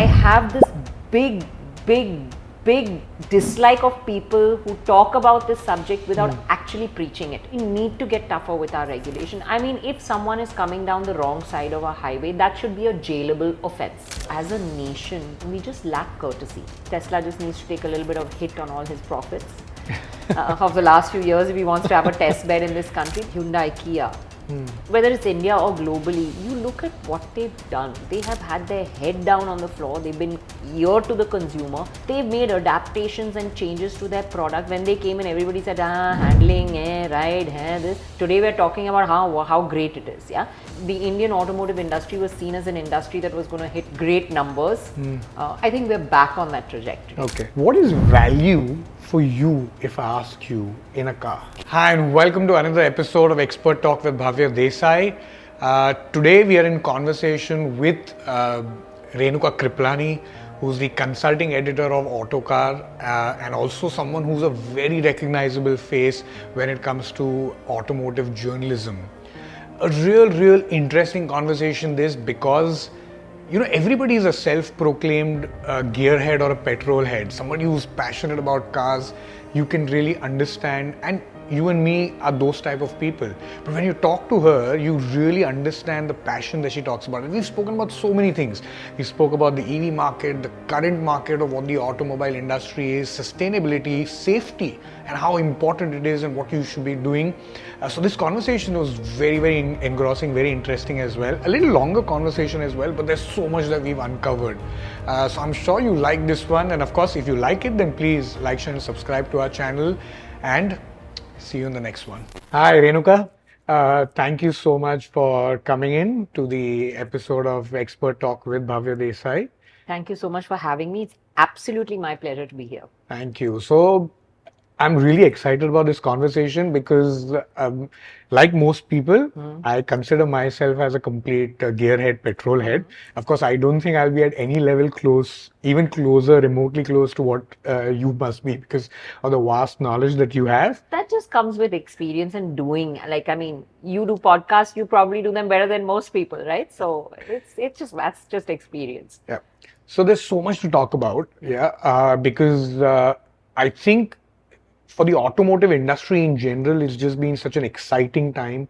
have this big dislike of people who talk about this subject without actually preaching it. We need to get tougher with our regulation. I mean, if someone is coming down the wrong side of a highway, that should be a jailable offense. As a nation, we just lack courtesy. Tesla just needs to take a little bit of hit on all his profits of the last few years if he wants to have a test bed in this country. Hyundai, Kia. Whether it's India or globally, you look at what they've done. They have had their head down on the floor. They've been ear to the consumer. They've made adaptations and changes to their product. When they came in, everybody said, handling, ride, this. Today we're talking about how great it is. Yeah, the Indian automotive industry was seen as an industry that was going to hit great numbers. I think we're back on that trajectory. Okay. What is value for you, if I ask you, in a car? Hi, and welcome to another episode of Expert Talk with Bhavya Desai. Today we are in conversation with Renuka Kripalani, who's the consulting editor of Autocar and also someone who's a very recognizable face when it comes to automotive journalism. A real interesting conversation this, because everybody is a self-proclaimed gearhead or a petrol head, somebody who's passionate about cars. You can really understand, and you and me are those type of people. But when you talk to her, you really understand the passion that she talks about. And we've spoken about so many things. We spoke about the EV market, the current market of what the automobile industry is, sustainability, safety, and how important it is and what you should be doing. So this conversation was very engrossing, very interesting as well. A little longer conversation as well, but there's so much that we've uncovered. So I'm sure you like this one. And of course, if you like it, then please like, share and subscribe to our channel. And see you in the next one. Hi, Renuka. Thank you so much for coming in to the episode of Expert Talk with Bhavya Desai. Thank you so much for having me. It's absolutely my pleasure to be here. Thank you. So, I'm really excited about this conversation because, like most people, I consider myself as a complete gearhead, petrol head. Of course, I don't think I'll be at any level close, even closer, remotely close to what you must be because of the vast knowledge that you have. That just comes with experience and doing. Like, I mean, you do podcasts, you probably do them better than most people, right? So that's just experience. Yeah. So there's so much to talk about. Yeah. Because I think for the automotive industry in general, it's just been such an exciting time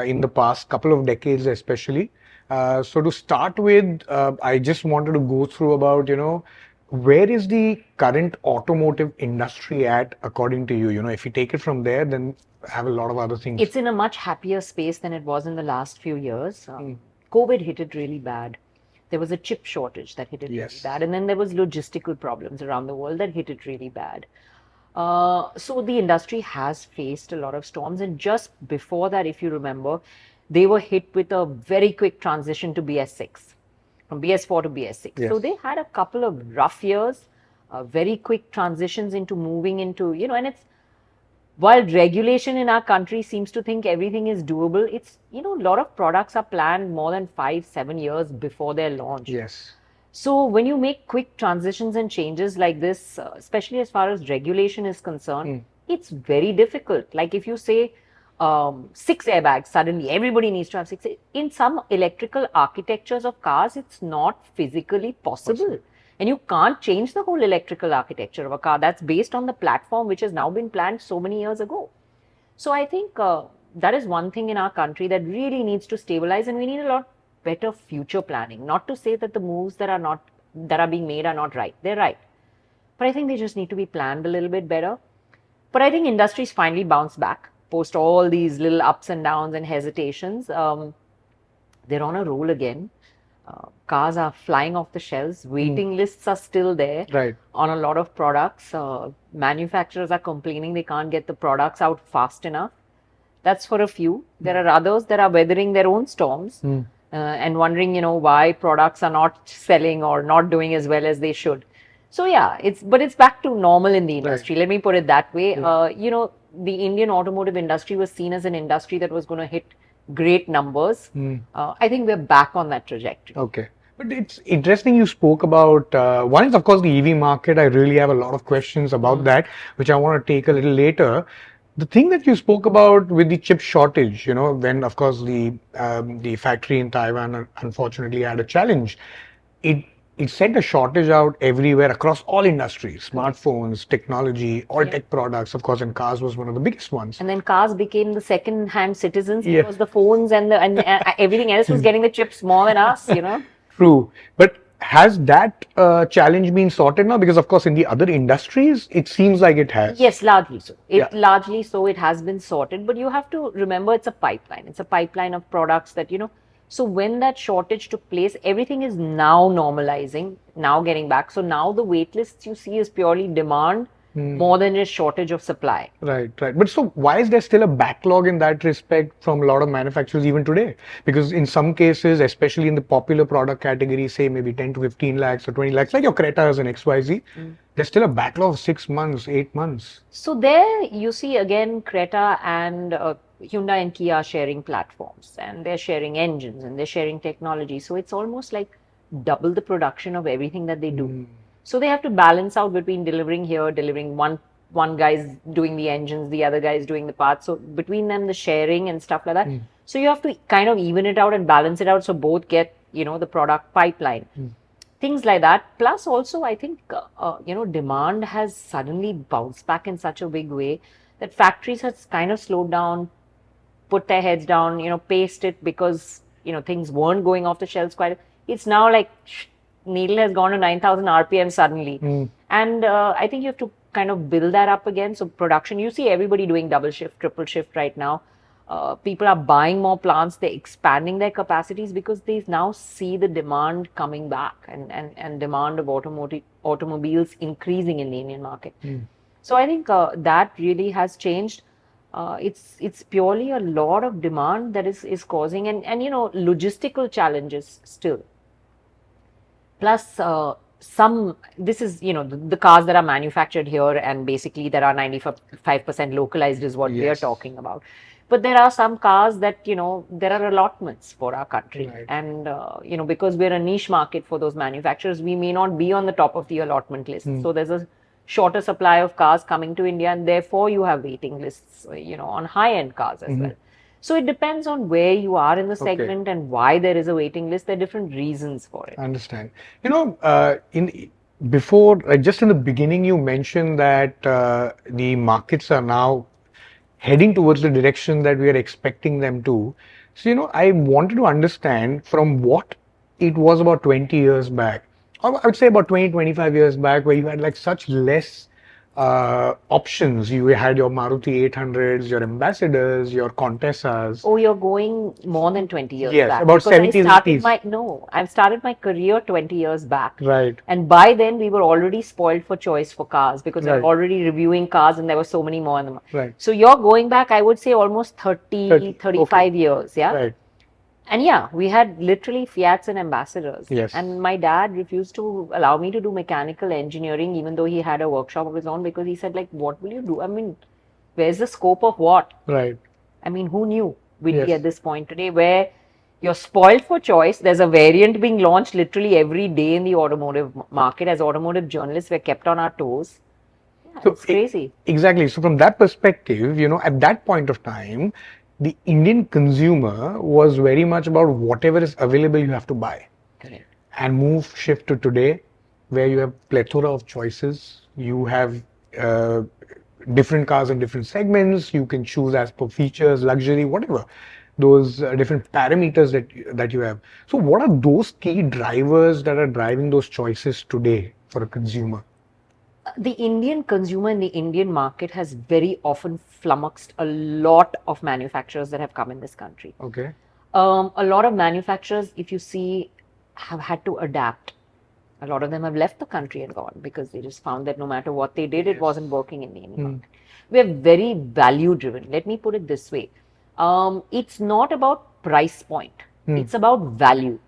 in the past couple of decades, especially. So to start with, I just wanted to go through about, where is the current automotive industry at according to you? If you take it from there, then have a lot of other things. It's in a much happier space than it was in the last few years. COVID hit it really bad. There was a chip shortage that hit it really bad. And then there was logistical problems around the world that hit it really bad. So the industry has faced a lot of storms, and just before that, if you remember, they were hit with a very quick transition to BS6, from BS4 to BS6. Yes. So they had a couple of rough years, very quick transitions into moving into, and it's, while regulation in our country seems to think everything is doable, it's, a lot of products are planned more than 5-7 years before their launch. Yes. So when you make quick transitions and changes like this, especially as far as regulation is concerned, it's very difficult. Like if you say 6 airbags, suddenly everybody needs to have 6. In some electrical architectures of cars, it's not physically possible. And you can't change the whole electrical architecture of a car. That's based on the platform which has now been planned so many years ago. So I think that is one thing in our country that really needs to stabilize, and we need a lot better future planning. Not to say that the moves that are being made are not right. They're right. But I think they just need to be planned a little bit better. But I think industries finally bounced back post all these little ups and downs and hesitations. They're on a roll again. Cars are flying off the shelves. Waiting lists are still there on a lot of products. Manufacturers are complaining they can't get the products out fast enough. That's for a few. There are others that are weathering their own storms. And wondering, why products are not selling or not doing as well as they should. So yeah, it's back to normal in the industry. Let me put it that way. The Indian automotive industry was seen as an industry that was going to hit great numbers. I think we're back on that trajectory. Okay. But it's interesting you spoke about, one is of course the EV market. I really have a lot of questions about that, which I want to take a little later. The thing that you spoke about with the chip shortage, when of course the factory in Taiwan unfortunately had a challenge, it it sent a shortage out everywhere across all industries, smartphones, technology, all tech products, of course, and cars was one of the biggest ones. And then cars became the second-hand citizens Yeah. because the phones and everything else was getting the chips more than us, you know. True. But has that challenge been sorted now? Because, of course, in the other industries, it seems like it has. Yes, largely so. Yeah. Largely so, it has been sorted. But you have to remember it's a pipeline. It's a pipeline of products that, you know. So when that shortage took place, everything is now normalizing, now getting back. So now the wait lists you see is purely demand more than a shortage of supply. Right, right. But so why is there still a backlog in that respect from a lot of manufacturers even today? Because in some cases, especially in the popular product category, say maybe 10 to 15 lakhs or 20 lakhs, like your Creta and XYZ, there's still a backlog of 6 months, 8 months. So there you see again Creta and Hyundai and Kia sharing platforms, and they're sharing engines and they're sharing technology. So it's almost like double the production of everything that they do. So they have to balance out between delivering here, delivering one guy's doing the engines, the other guy's doing the parts. So between them, the sharing and stuff like that. So you have to kind of even it out and balance it out so both get, you know, the product pipeline. Things like that. Plus also, I think, you know, demand has suddenly bounced back in such a big way that factories has kind of slowed down, put their heads down, you know, paced it because, you know, things weren't going off the shelves quite. It's now like needle has gone to 9,000 RPM suddenly. And I think you have to kind of build that up again. So production, you see everybody doing double shift, triple shift right now. People are buying more plants, they're expanding their capacities because they now see the demand coming back and demand of automobiles increasing in the Indian market. So I think that really has changed. It's purely a lot of demand that is causing and you know, logistical challenges still. Plus this is, you know, the cars that are manufactured here and basically that are 95% localized is what we are talking about. But there are some cars that, you know, there are allotments for our country. And, you know, because we're a niche market for those manufacturers, we may not be on the top of the allotment list. So there's a shorter supply of cars coming to India and therefore you have waiting lists, you know, on high-end cars as well. So it depends on where you are in the segment and why there is a waiting list. There are different reasons for it. I understand. You know, just in the beginning, you mentioned that the markets are now heading towards the direction that we are expecting them to. So, you know, I wanted to understand from what it was about 20 years back, or I would say about 20, 25 years back, where you had like such less options. You had your Maruti 800s, your Ambassadors, your Contessas. Oh, you're going more than 20 years yes, back. About 70s, 80s. I've started my career 20 years back. Right. And by then we were already spoiled for choice for cars because we were already reviewing cars and there were so many more in them. Right. So you're going back, I would say almost 35 years. Yeah. Right. And yeah, we had literally Fiats and Ambassadors. Yes. And my dad refused to allow me to do mechanical engineering, even though he had a workshop of his own, because he said, like, what will you do? I mean, where's the scope of what? Right. I mean, who knew we'd be at this point today where you're spoiled for choice. There's a variant being launched literally every day in the automotive market. As automotive journalists, we're kept on our toes. Yeah, so it's crazy. Exactly. So from that perspective, you know, at that point of time, the Indian consumer was very much about whatever is available you have to buy. Correct. And shift to today where you have plethora of choices. You have different cars in different segments. You can choose as per features, luxury, whatever. Those different parameters that you have. So what are those key drivers that are driving those choices today for a consumer? The Indian consumer in the Indian market has very often flummoxed a lot of manufacturers that have come in this country. Okay. A lot of manufacturers, if you see, have had to adapt. A lot of them have left the country and gone because they just found that no matter what they did, it wasn't working in the Indian market. We are very value driven. Let me put it this way. It's not about price point. It's about value.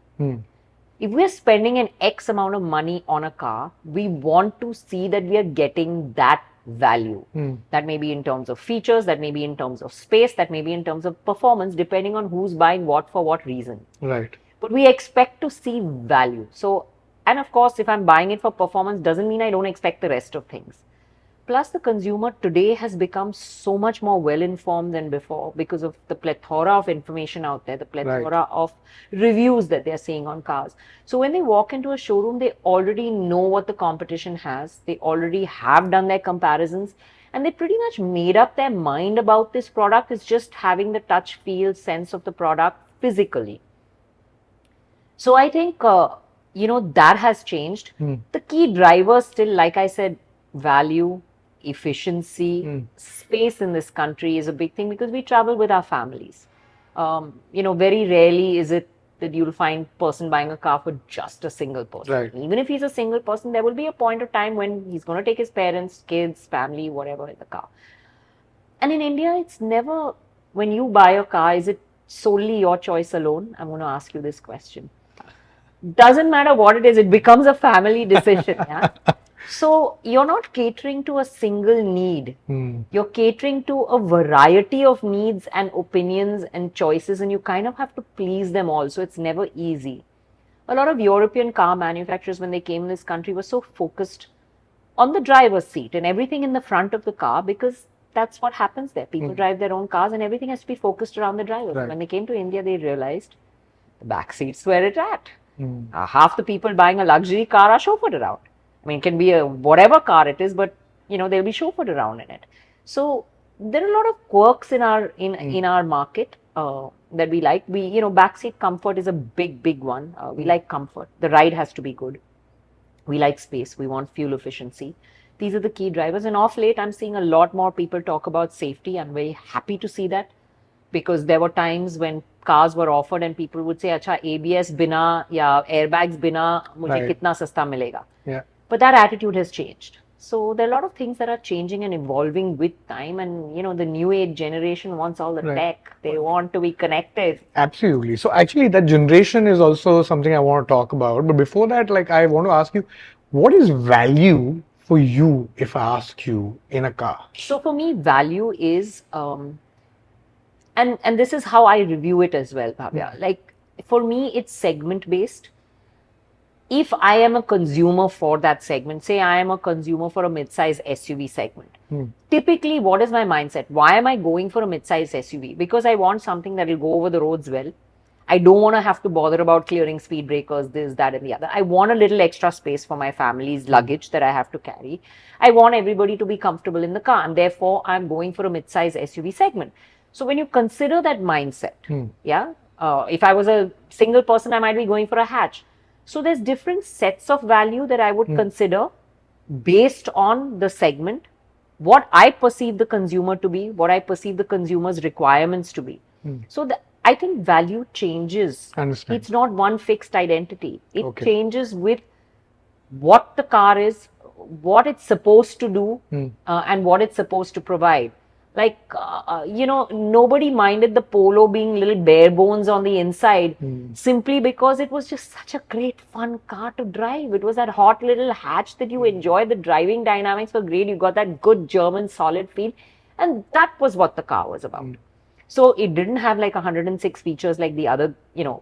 If we're spending an X amount of money on a car, we want to see that we are getting that value. That may be in terms of features, that may be in terms of space, that may be in terms of performance, depending on who's buying what for what reason. Right. But we expect to see value. So, and of course, if I'm buying it for performance, doesn't mean I don't expect the rest of things. Plus, the consumer today has become so much more well-informed than before because of the plethora of information out there, the plethora of reviews that they're seeing on cars. So when they walk into a showroom, they already know what the competition has. They already have done their comparisons, and they pretty much made up their mind about this product. It's just having the touch, feel, sense of the product physically. So I think, that has changed. The key drivers still, like I said, value, efficiency, space in this country is a big thing because we travel with our families. Very rarely is it that you'll find person buying a car for just a single person. Right. Even if he's a single person, there will be a point of time when he's going to take his parents, kids, family, whatever in the car. And in India, it's never, when you buy a car, is it solely your choice alone? I'm going to ask you this question. Doesn't matter what it is, it becomes a family decision. Yeah? So you're not catering to a single need. You're catering to a variety of needs and opinions and choices, and you kind of have to please them all. So it's never easy. A lot of European car manufacturers, when they came in this country, were so focused on the driver's seat and everything in the front of the car because that's what happens there. People drive their own cars and everything has to be focused around the driver. Right. When they came to India, they realized the back seat's where it's at. Half the people buying a luxury car are chauffeured around. I mean, it can be a whatever car it is, but they'll be chauffeured around in it. So there are a lot of quirks in our market that we like. Backseat comfort is a big one. We like comfort. The ride has to be good. We like space. We want fuel efficiency. These are the key drivers. And off late, I'm seeing a lot more people talk about safety. I'm very happy to see that because there were times when cars were offered and people would say, "Acha, ABS bina ya airbags bina, mujhe kitna sasta milega?" Yeah. But that attitude has changed. So there are a lot of things that are changing and evolving with time. And, the new age generation wants all the tech. They want to be connected. Absolutely. So actually that generation is also something I want to talk about. But before that, I want to ask you, what is value for you if I ask you in a car? So for me, value is, and this is how I review it as well, Bhavya. For me, it's segment based. If I am a consumer for that segment, say I am a consumer for a mid-size SUV segment, typically what is my mindset? Why am I going for a mid-size SUV? Because I want something that will go over the roads well. I don't want to have to bother about clearing speed breakers, this, that, and the other. I want a little extra space for my family's luggage that I have to carry. I want everybody to be comfortable in the car, and therefore I'm going for a mid-size SUV segment. So when you consider that mindset, if I was a single person, I might be going for a hatch. So there's different sets of value that I would consider based on the segment, what I perceive the consumer to be, what I perceive the consumer's requirements to be. So I think value changes. Understand. It's not one fixed identity. It changes with what the car is, what it's supposed to do, and what it's supposed to provide. Nobody minded the Polo being little bare bones on the inside simply because it was just such a great fun car to drive. It was that hot little hatch that you enjoy. The driving dynamics were great. You got that good German solid feel. And that was what the car was about. So it didn't have 106 features like the other,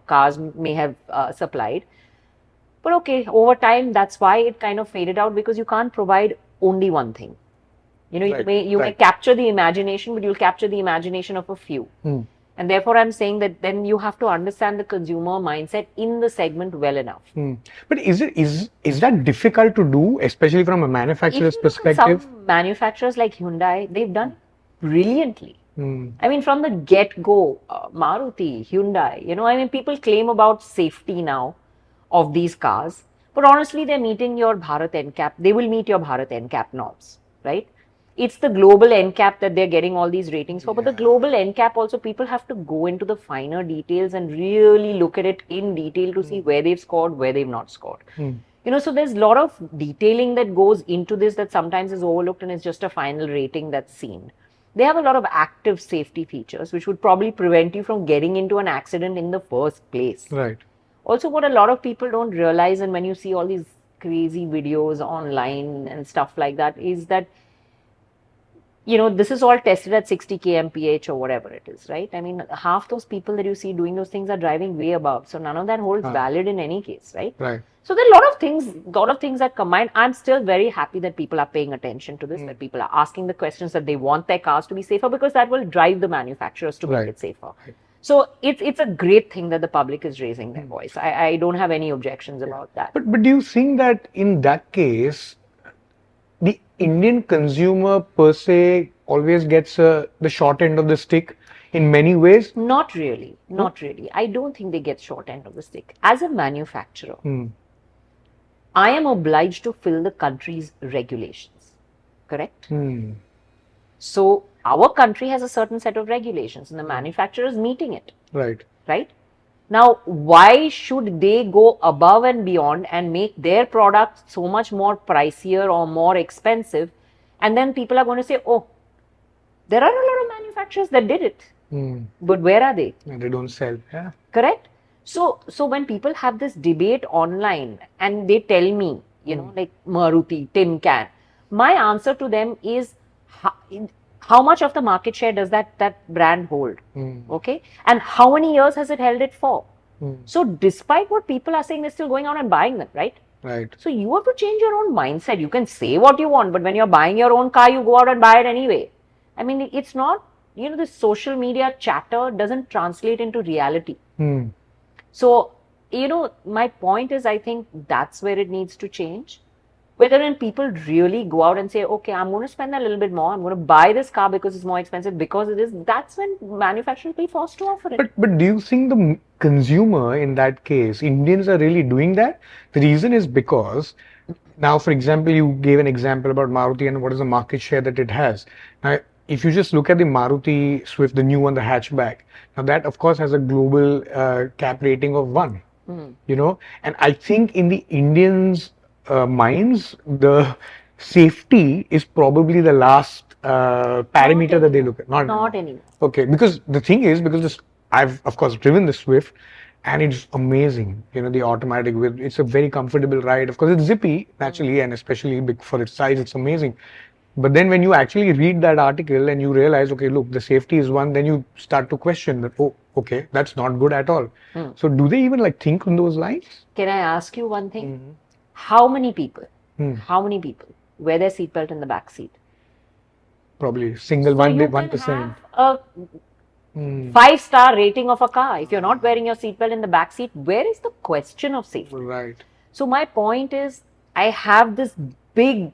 cars may have supplied. But okay, over time, that's why it kind of faded out because you can't provide only one thing. You may capture the imagination, but you'll capture the imagination of a few. And therefore, I'm saying that then you have to understand the consumer mindset in the segment well enough. But is that difficult to do, especially from a manufacturer's perspective? Some manufacturers like Hyundai, they've done brilliantly. I mean, from the get-go, Maruti, Hyundai, people claim about safety now of these cars. But honestly, they're meeting your Bharat NCAP. They will meet your Bharat NCAP norms, right? It's the global NCAP that they're getting all these ratings for. But the global NCAP also, people have to go into the finer details and really look at it in detail to see where they've scored, where they've not scored. So there's a lot of detailing that goes into this that sometimes is overlooked and it's just a final rating that's seen. They have a lot of active safety features which would probably prevent you from getting into an accident in the first place. Right. Also, what a lot of people don't realize, and when you see all these crazy videos online and stuff like that, is that this is all tested at 60 kmph or whatever it is, right? I mean, half those people that you see doing those things are driving way above. So none of that holds valid in any case, right? Right. So there are a lot of things that combine. I'm still very happy that people are paying attention to this, that people are asking the questions, that they want their cars to be safer, because that will drive the manufacturers to make it safer. Right. So it's a great thing that the public is raising their voice. I don't have any objections about that. But do you think that in that case, the Indian consumer per se always gets the short end of the stick in many ways? Not really. Not really. I don't think they get short end of the stick. As a manufacturer, I am obliged to fill the country's regulations. Correct? So our country has a certain set of regulations and the manufacturer is meeting it. Right. Right? Now, why should they go above and beyond and make their products so much more pricier or more expensive? And then people are going to say, oh, there are a lot of manufacturers that did it. But where are they? And they don't sell. Yeah. Correct? So when people have this debate online and they tell me, like Maruti, tin can, my answer to them is, how much of the market share does that brand hold? Okay? And how many years has it held it for? So despite what people are saying, they're still going out and buying them, right? Right. So you have to change your own mindset. You can say what you want, but when you're buying your own car, you go out and buy it anyway. I mean, it's not, this social media chatter doesn't translate into reality. So, my point is, I think that's where it needs to change. Whether when people really go out and say, okay, I'm going to spend a little bit more, I'm going to buy this car because it's more expensive, because it is, that's when manufacturers will be forced to offer it. But do you think the consumer in that case, Indians are really doing that? The reason is because, now for example, you gave an example about Maruti and what is the market share that it has. Now, if you just look at the Maruti Swift, the new one, the hatchback, now that of course has a global cap rating of 1, and I think in the Indians' minds, the safety is probably the last parameter that they look at. Not anymore. Okay, because the thing is, I've of course driven the Swift, and it's amazing. The automatic, it's a very comfortable ride. Of course, it's zippy naturally, and especially big for its size, it's amazing. But then when you actually read that article and you realize, okay, look, the safety is 1, then you start to question that, oh, okay, that's not good at all. So do they even think on those lines? Can I ask you one thing? How many people wear their seatbelt in the back seat? Probably single 1%. A 5-star rating of a car. If you're not wearing your seatbelt in the back seat, where is the question of safety? Right. So my point is, I have this big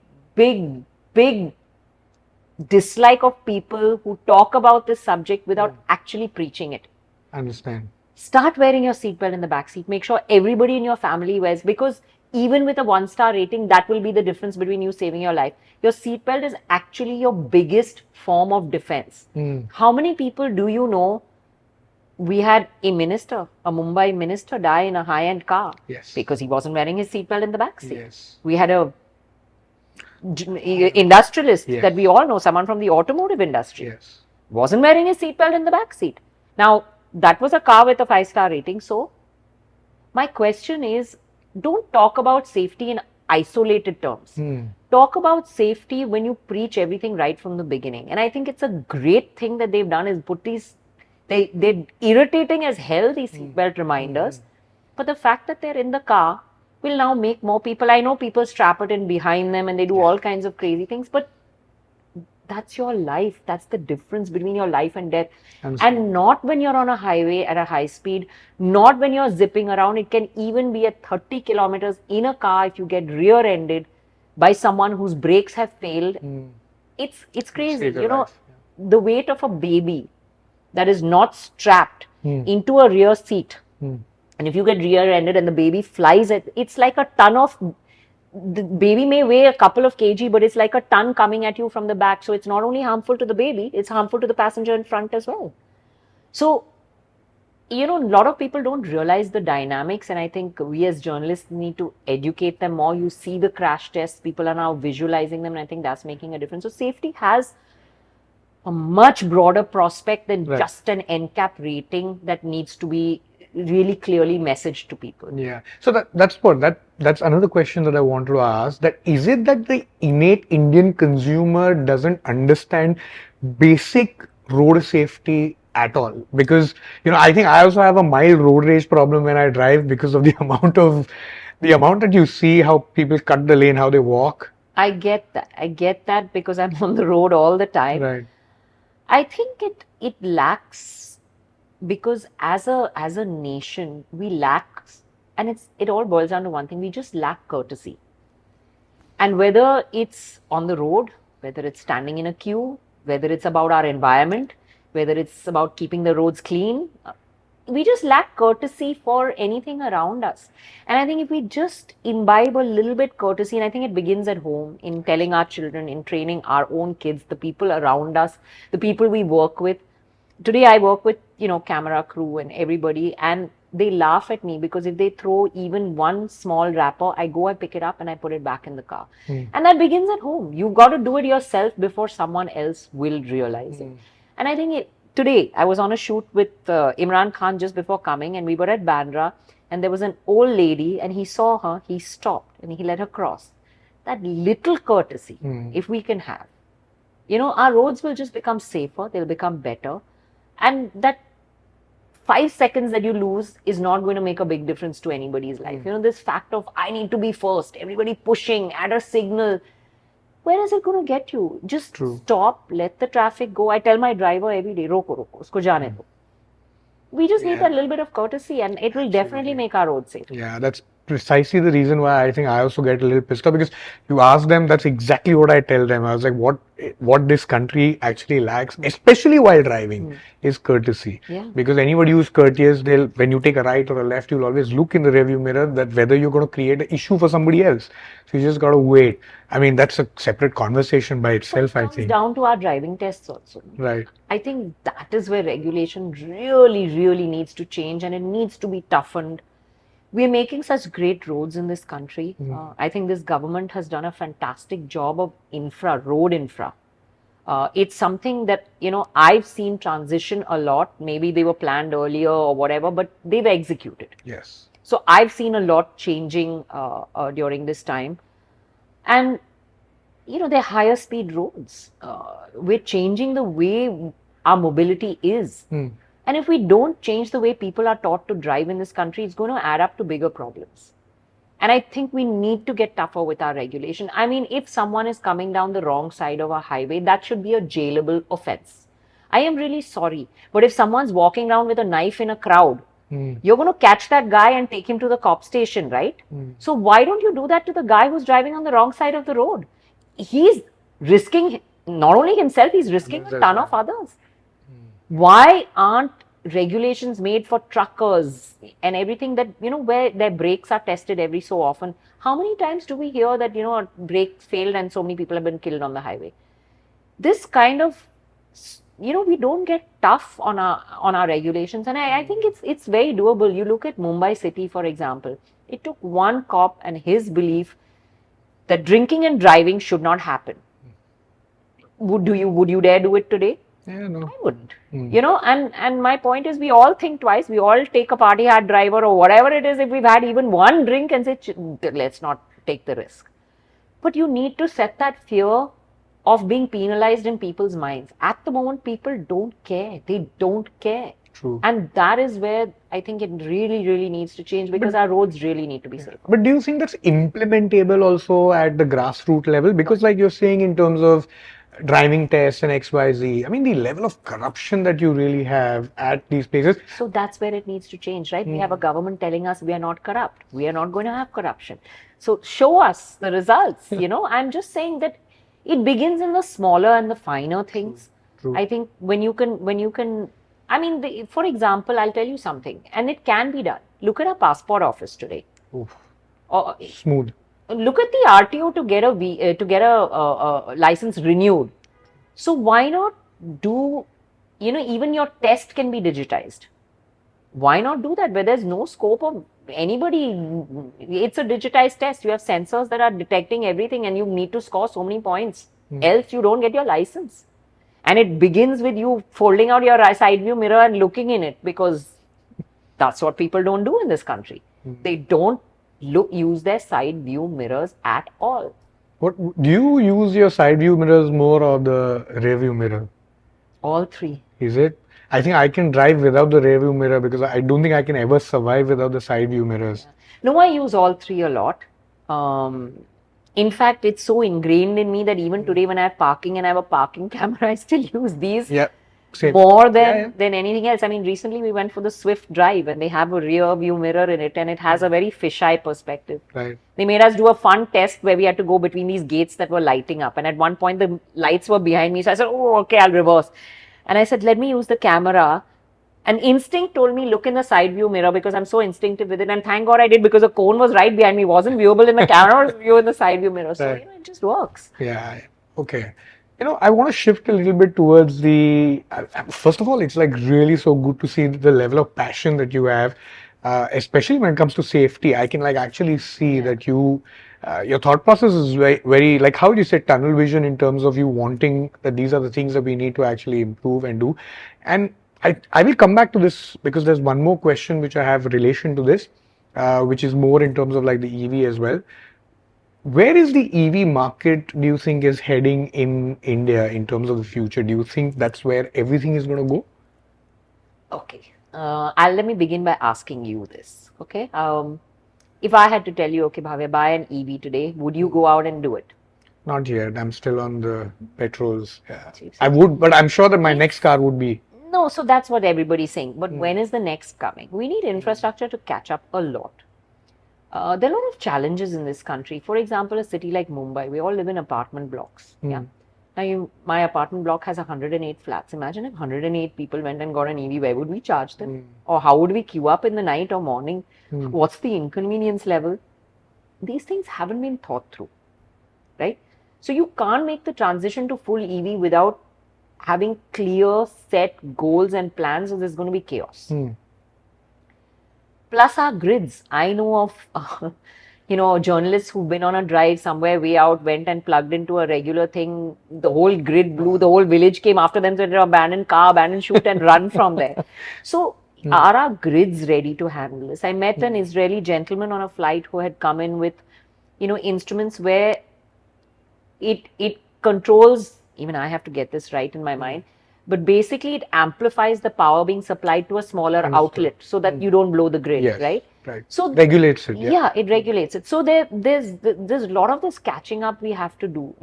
dislike of people who talk about this subject without actually preaching it. Understand. Start wearing your seatbelt in the back seat. Make sure everybody in your family wears, because even with a 1-star rating, that will be the difference between you saving your life. Your seatbelt is actually your biggest form of defense. How many people do you know? We had a Mumbai minister die in a high-end car. Yes. Because he wasn't wearing his seatbelt in the back seat. Yes. We had a industrialist that we all know, someone from the automotive industry. Yes. Wasn't wearing his seatbelt in the back seat. Now, that was a car with a 5-star rating. So, my question is, don't talk about safety in isolated terms. Talk about safety when you preach everything right from the beginning. And I think it's a great thing that they've done is put these, they're irritating as hell, these seatbelt reminders. But the fact that they're in the car will now make more people. I know people strap it in behind them and they do all kinds of crazy things, but that's your life. That's the difference between your life and death. And not when you're on a highway at a high speed, not when you're zipping around. It can even be at 30 kilometers in a car if you get rear-ended by someone whose brakes have failed. It's crazy. The weight of a baby that is not strapped into a rear seat. And if you get rear-ended and the baby flies, it's like a ton of, the baby may weigh a couple of kg, but it's like a ton coming at you from the back. So it's not only harmful to the baby, it's harmful to the passenger in front as well. So, a lot of people don't realize the dynamics, and I think we as journalists need to educate them more. You see the crash tests, people are now visualizing them, and I think that's making a difference. So safety has a much broader prospect than just an NCAP rating that needs to be really clearly messaged to people. Yeah. So that's another question that I want to ask. That is it that the innate Indian consumer doesn't understand basic road safety at all? Because I think I also have a mild road rage problem when I drive because of the amount that you see how people cut the lane, how they walk. I get that. I get that because I'm on the road all the time. Right. I think it lacks, because as a nation we lack, and it all boils down to one thing: we just lack courtesy. And whether it's on the road, whether it's standing in a queue, whether it's about our environment, whether it's about keeping the roads clean, we just lack courtesy for anything around us. And I think if we just imbibe a little bit courtesy, and I think it begins at home, in telling our children, in training our own kids, the people around us, the people we work with. Today I work with, camera crew and everybody, and they laugh at me because if they throw even one small wrapper, I go, I pick it up and I put it back in the car. And that begins at home. You've got to do it yourself before someone else will realize it. And I think today I was on a shoot with Imran Khan just before coming, and we were at Bandra, and there was an old lady, and he saw her, he stopped and he let her cross. That little courtesy, if we can have, our roads will just become safer, they'll become better. And that 5 seconds that you lose is not going to make a big difference to anybody's life. This fact of I need to be first, everybody pushing at a signal, where is it going to get you? Just stop, let the traffic go. I tell my driver every day, roko, usko jaane do. We just need that little bit of courtesy, and it will definitely make our roads safe. Yeah, that's precisely the reason why I think I also get a little pissed off, because you ask them, that's exactly what I tell them. I was like, what this country actually lacks, especially while driving, is courtesy. Yeah. Because anybody who's courteous, when you take a right or a left, you'll always look in the rearview mirror that whether you're going to create an issue for somebody else. So you just got to wait. I mean, that's a separate conversation by itself, I think. It comes down to our driving tests also. Right. I think that is where regulation really, really needs to change, and it needs to be toughened. We are making such great roads in this country. I think this government has done a fantastic job of road infra. It's something that, I've seen transition a lot. Maybe they were planned earlier or whatever, but they've executed. Yes. So I've seen a lot changing during this time. And, they're higher speed roads. We're changing the way our mobility is. And if we don't change the way people are taught to drive in this country, it's going to add up to bigger problems. And I think we need to get tougher with our regulation. I mean, if someone is coming down the wrong side of a highway, that should be a jailable offense. I am really sorry. But if someone's walking around with a knife in a crowd, you're going to catch that guy and take him to the cop station, right? So why don't you do that to the guy who's driving on the wrong side of the road? He's risking not only himself, he's risking a ton of others. Why aren't regulations made for truckers and everything that, where their brakes are tested every so often? How many times do we hear that, a brake failed and so many people have been killed on the highway? This kind of, we don't get tough on our regulations, and I think it's very doable. You look at Mumbai city, for example. It took one cop and his belief that drinking and driving should not happen. Would you dare do it today? Yeah, no. I wouldn't. And my point is, we all think twice. We all take a party hard driver or whatever it is, if we've had even one drink, and say, let's not take the risk. But you need to set that fear of being penalized in people's minds. At the moment, people don't care. They don't care. True. And that is where I think it really, really needs to change, because our roads really need to be safer. But do you think that's implementable also at the grassroots level? Because like you're saying, in terms of driving tests and XYZ, I mean, the level of corruption that you really have at these places. So that's where it needs to change, right? We have a government telling us we are not corrupt. We are not going to have corruption. So show us the results. I'm just saying that it begins in the smaller and the finer things. True. I think when you can, I mean, for example, I'll tell you something, and it can be done. Look at our passport office today. Oof. Smooth. Look at the RTO to get a license renewed. So why not do, even your test can be digitized. Why not do that where there's no scope of anybody? It's a digitized test. You have sensors that are detecting everything, and you need to score so many points. Else you don't get your license. And it begins with you folding out your side view mirror and looking in it, because That's what people don't do in this country. They don't use their side view mirrors at all. What do you use your side view mirrors more or the rear view mirror? All three. Is it? I think I can drive without the rear view mirror because I don't think I can ever survive without the side view mirrors. No, I use all three a lot. In fact, it's so ingrained in me that even today when I have parking and I have a parking camera, I still use these more than anything else. I mean, recently we went for the Swift drive and they have a rear view mirror in it and it has a very fisheye perspective. Right. They made us do a fun test where we had to go between these gates that were lighting up, and at one point the lights were behind me, so I said, oh, okay, I'll reverse. And I said, let me use the camera. And instinct told me, look in the side view mirror, because I'm so instinctive with it. And thank God I did, because the cone was right behind me. It wasn't viewable in the camera, it was viewable in the side view mirror. So, it just works. Yeah. Okay. I want to shift a little bit towards the, first of all, it's like really so good to see the level of passion that you have, especially when it comes to safety. I can like actually see that your thought process is very, very, like, how would you say, tunnel vision in terms of you wanting that these are the things that we need to actually improve and do. And I will come back to this because there's one more question which I have in relation to this, which is more in terms of like the EV as well. Where is the EV market, do you think, is heading in India in terms of the future? Do you think that's where everything is going to go? Okay. Let me begin by asking you this. Okay. If I had to tell you, okay, Bhavya, buy an EV today, would you go out and do it? Not yet. I'm still on the petrols. Yeah. I would, but I'm sure that my next car would be. No, so that's what everybody's saying. But when is the next coming? We need infrastructure to catch up a lot. There are a lot of challenges in this country. For example, a city like Mumbai, we all live in apartment blocks. Yeah. Now, my apartment block has 108 flats. Imagine if 108 people went and got an EV, where would we charge them? Or how would we queue up in the night or morning? What's the inconvenience level? These things haven't been thought through, right? So you can't make the transition to full EV without having clear set goals and plans, or there's going to be chaos. Plus our grids. I know of, journalists who've been on a drive somewhere way out, went and plugged into a regular thing. The whole grid blew, the whole village came after them, so they abandoned car, abandoned shoot and run from there. So are our grids ready to handle this? I met an Israeli gentleman on a flight who had come in with, instruments where it controls, even I have to get this right in my mind, but basically it amplifies the power being supplied to a smaller outlet so that you don't blow the grid, right? Right. So regulates it. Yeah, it regulates it. So there's a lot of this catching up we have to do.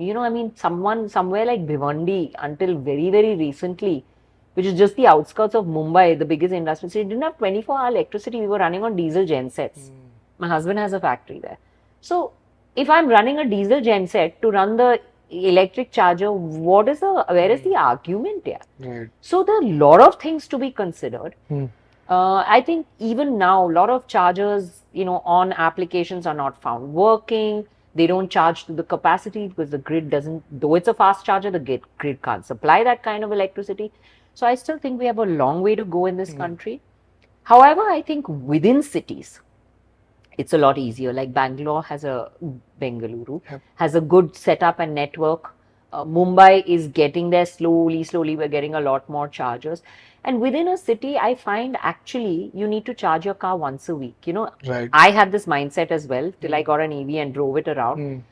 Somewhere like Bhiwandi, until very, very recently, which is just the outskirts of Mumbai, the biggest industrial city, didn't have 24-hour electricity. We were running on diesel gensets. My husband has a factory there. So if I'm running a diesel genset to run the electric charger, where is the argument here? Right. So there are a lot of things to be considered. I think even now, a lot of chargers, on applications are not found working. They don't charge to the capacity because the grid doesn't, though it's a fast charger, the grid can't supply that kind of electricity. So I still think we have a long way to go in this country. However, I think within cities, it's a lot easier. Like Bengaluru has a good setup and network. Mumbai is getting there slowly. We're getting a lot more chargers. And within a city, I find actually you need to charge your car once a week. Right. I had this mindset as well till I got an EV and drove it around.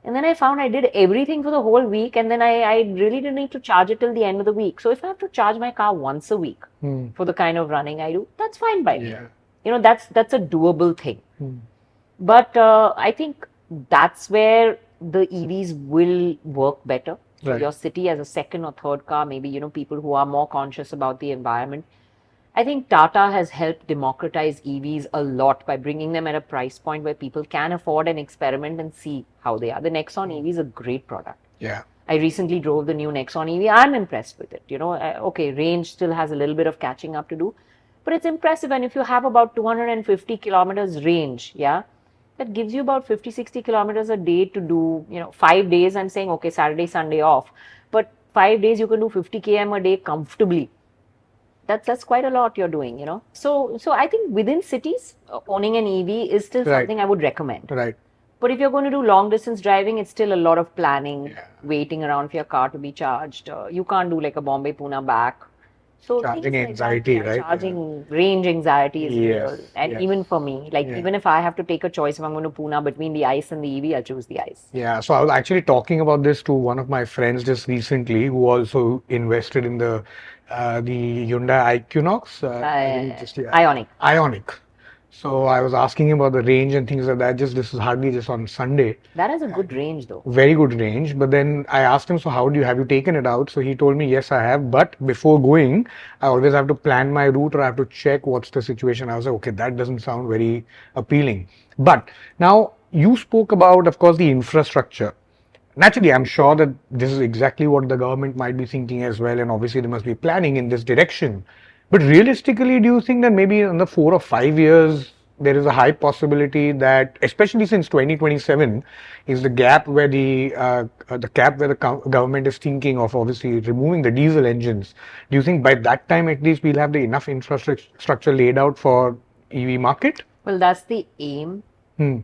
And then I found I did everything for the whole week, and then I really didn't need to charge it till the end of the week. So if I have to charge my car once a week for the kind of running I do, that's fine by me. That's a doable thing. But I think that's where the EVs will work better. So your city as a second or third car, maybe, people who are more conscious about the environment. I think Tata has helped democratize EVs a lot by bringing them at a price point where people can afford an experiment and see how they are. The Nexon EV is a great product. Yeah. I recently drove the new Nexon EV. I'm impressed with it. Okay, range still has a little bit of catching up to do, but it's impressive. And if you have about 250 kilometers range, that gives you about 50-60 kilometers a day to do, 5 days. I'm saying, okay, Saturday, Sunday off, but 5 days you can do 50 km a day comfortably. That's quite a lot you're doing, So I think within cities, owning an EV is still something I would recommend. Right. But if you're going to do long distance driving, it's still a lot of planning, waiting around for your car to be charged. You can't do like a Bombay Pune back. So Charging things like that, anxiety, yeah, right? charging range anxiety is Yes, real. And yes. even for me, like Yeah. even if I have to take a choice if I'm going to Pune between the ICE and the EV, I'll choose the ICE. Yeah, so I was actually talking about this to one of my friends just recently, who also invested in the Hyundai Iquinox. I think just Ionic. Ionic. So I was asking him about the range and things like that. Just this is hardly just on Sunday. That has a good range though. Very good range. But then I asked him, so how do you have you taken it out? So he told me, yes, I have. But before going, I always have to plan my route or I have to check what's the situation. I was like, okay, that doesn't sound very appealing. But now you spoke about, of course, the infrastructure. Naturally, I'm sure that this is exactly what the government might be thinking as well, and obviously they must be planning in this direction. But realistically, do you think that maybe in the 4 or 5 years there is a high possibility that, especially since 2027 is the gap where the government is thinking of obviously removing the diesel engines? Do you think by that time at least we'll have the enough infrastructure laid out for EV market? Well, that's the aim. Hmm.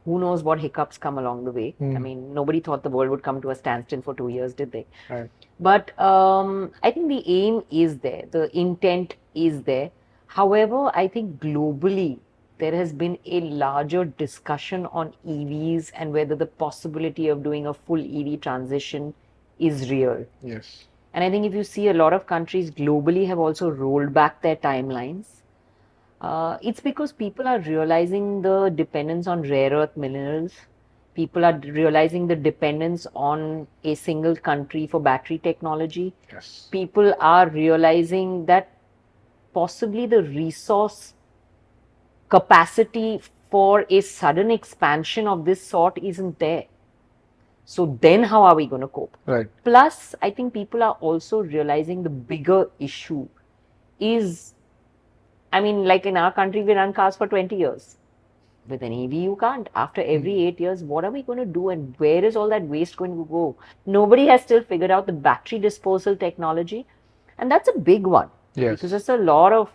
Who knows what hiccups come along the way. I mean, nobody thought the world would come to a standstill for 2 years, did they? Right. But I think the aim is there, the intent is there. However, I think globally there has been a larger discussion on EVs and whether the possibility of doing a full EV transition is real. Yes. And I think if you see, a lot of countries globally have also rolled back their timelines. It's because people are realizing the dependence on rare earth minerals. People are realizing the dependence on a single country for battery technology. Yes. People are realizing that possibly the resource capacity for a sudden expansion of this sort isn't there. So then how are we going to cope? Right. Plus, I think people are also realizing the bigger issue is, I mean, like in our country, we run cars for 20 years. With an EV, you can't. After every 8 years, what are we going to do and where is all that waste going to go? Nobody has still figured out the battery disposal technology. And that's a big one. Yes. Because there's a lot of,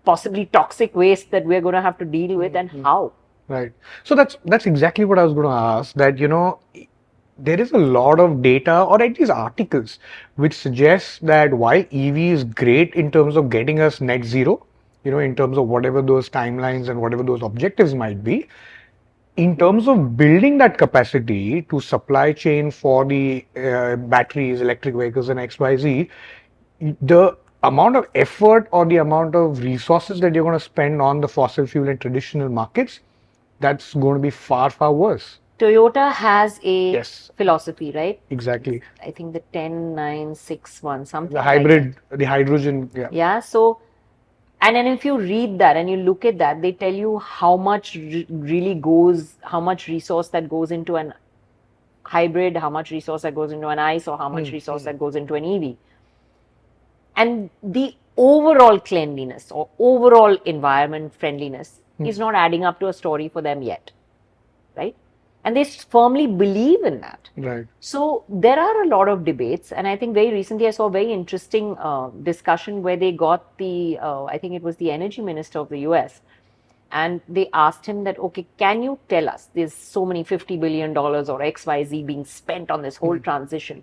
possibly toxic waste that we're going to have to deal with and how. Right. So that's exactly what I was going to ask, that, there is a lot of data or at least articles which suggest that while EV is great in terms of getting us net zero, in terms of whatever those timelines and whatever those objectives might be, in terms of building that capacity to supply chain for the batteries, electric vehicles and XYZ, the amount of effort or the amount of resources that you're going to spend on the fossil fuel and traditional markets, that's going to be far, far worse. Toyota has a philosophy, right? Exactly. I think the 10961, something the hybrid, like the hydrogen. Yeah. So, and then if you read that and you look at that, they tell you how much really goes, how much resource that goes into an hybrid, how much resource that goes into an ICE, or how much resource that goes into an EV. And the overall cleanliness or overall environment friendliness is not adding up to a story for them yet, right? And they firmly believe in that. Right. So there are a lot of debates, and I think very recently I saw a very interesting discussion where they got I think it was the energy minister of the US, and they asked him that, okay, can you tell us, there's so many $50 billion or XYZ being spent on this whole transition,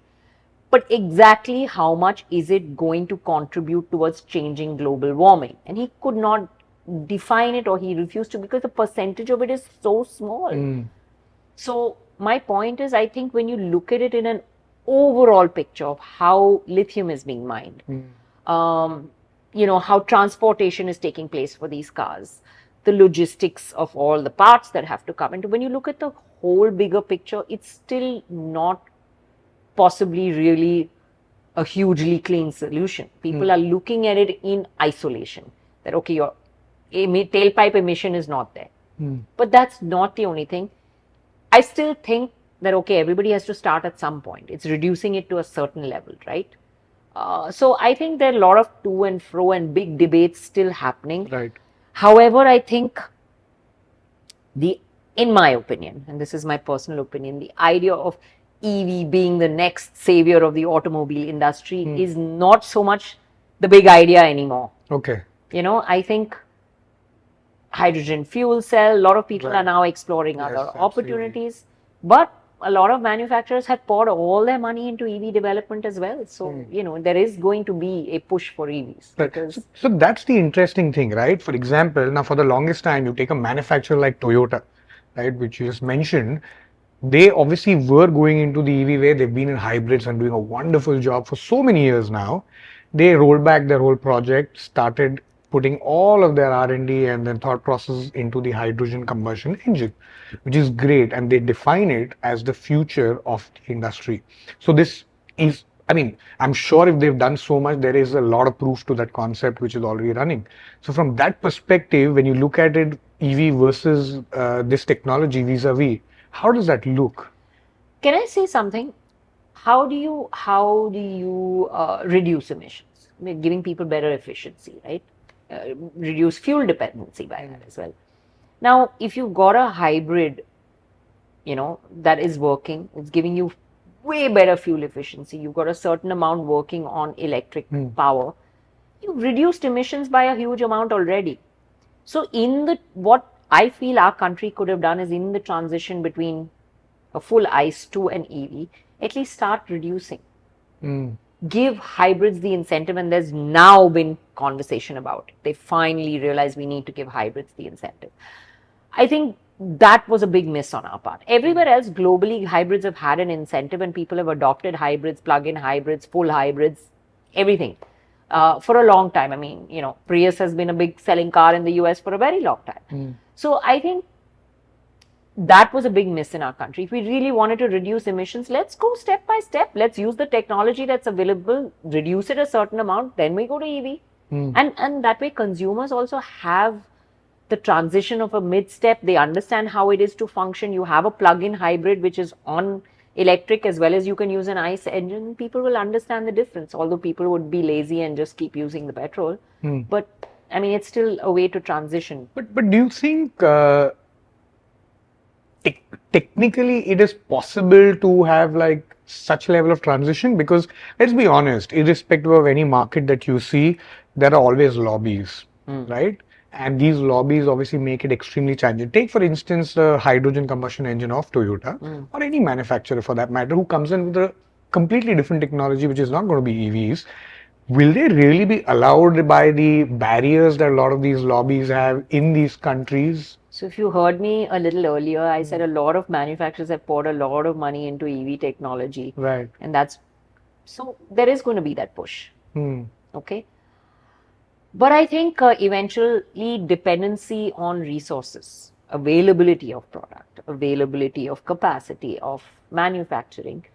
but exactly how much is it going to contribute towards changing global warming? And he could not define it, or he refused to, because the percentage of it is so small. So my point is, I think when you look at it in an overall picture of how lithium is being mined, how transportation is taking place for these cars, the logistics of all the parts that have to come into, when you look at the whole bigger picture, it's still not possibly really a hugely clean solution. People are looking at it in isolation, that okay, your tailpipe emission is not there. But that's not the only thing. I still think that, okay, everybody has to start at some point. It's reducing it to a certain level, right? So I think there are a lot of to and fro and big debates still happening. Right. However, I think in my opinion, and this is my personal opinion, the idea of EV being the next savior of the automobile industry is not so much the big idea anymore. Okay. I think hydrogen fuel cell, a lot of people are now exploring other opportunities. But a lot of manufacturers have poured all their money into EV development as well. So, there is going to be a push for EVs. Right. Because So that's the interesting thing, right? For example, now for the longest time, you take a manufacturer like Toyota, right, which you just mentioned, they obviously were going into the EV way. They've been in hybrids and doing a wonderful job for so many years now. They rolled back their whole project, started putting all of their R&D and then thought process into the hydrogen combustion engine, which is great. And they define it as the future of the industry. So this is, I mean, I'm sure if they've done so much, there is a lot of proof to that concept which is already running. So from that perspective, when you look at it, EV versus this technology vis-a-vis, how does that look? can I say something? How do you reduce emissions? I mean, giving people better efficiency, right? Reduce fuel dependency by that as well. Now, if you've got a hybrid, that is working, it's giving you way better fuel efficiency. You've got a certain amount working on electric power. You've reduced emissions by a huge amount already. So, what I feel our country could have done is in the transition between a full ICE to an EV, at least start reducing. Give hybrids the incentive, and there's now been conversation about it. They finally realized we need to give hybrids the incentive. I think that was a big miss on our part. Everywhere else globally, hybrids have had an incentive and people have adopted hybrids, plug-in hybrids, full hybrids, everything. For a long time. I mean, Prius has been a big selling car in the US for a very long time. So I think that was a big miss in our country. If we really wanted to reduce emissions, let's go step by step. Let's use the technology that's available, reduce it a certain amount, then we go to EV. And that way consumers also have the transition of a mid-step. They understand how it is to function. You have a plug-in hybrid which is on electric as well as you can use an ICE engine. People will understand the difference, although people would be lazy and just keep using the petrol. But I mean, it's still a way to transition. But do you think technically it is possible to have like such level of transition? Because let's be honest, irrespective of any market that you see, there are always lobbies, right? And these lobbies obviously make it extremely challenging. Take, for instance, the hydrogen combustion engine of Toyota or any manufacturer for that matter who comes in with a completely different technology, which is not going to be EVs. Will they really be allowed by the barriers that a lot of these lobbies have in these countries? So if you heard me a little earlier, I said a lot of manufacturers have poured a lot of money into EV technology. Right. And so there is going to be that push. Okay. But I think eventually dependency on resources, availability of product, availability of capacity of manufacturing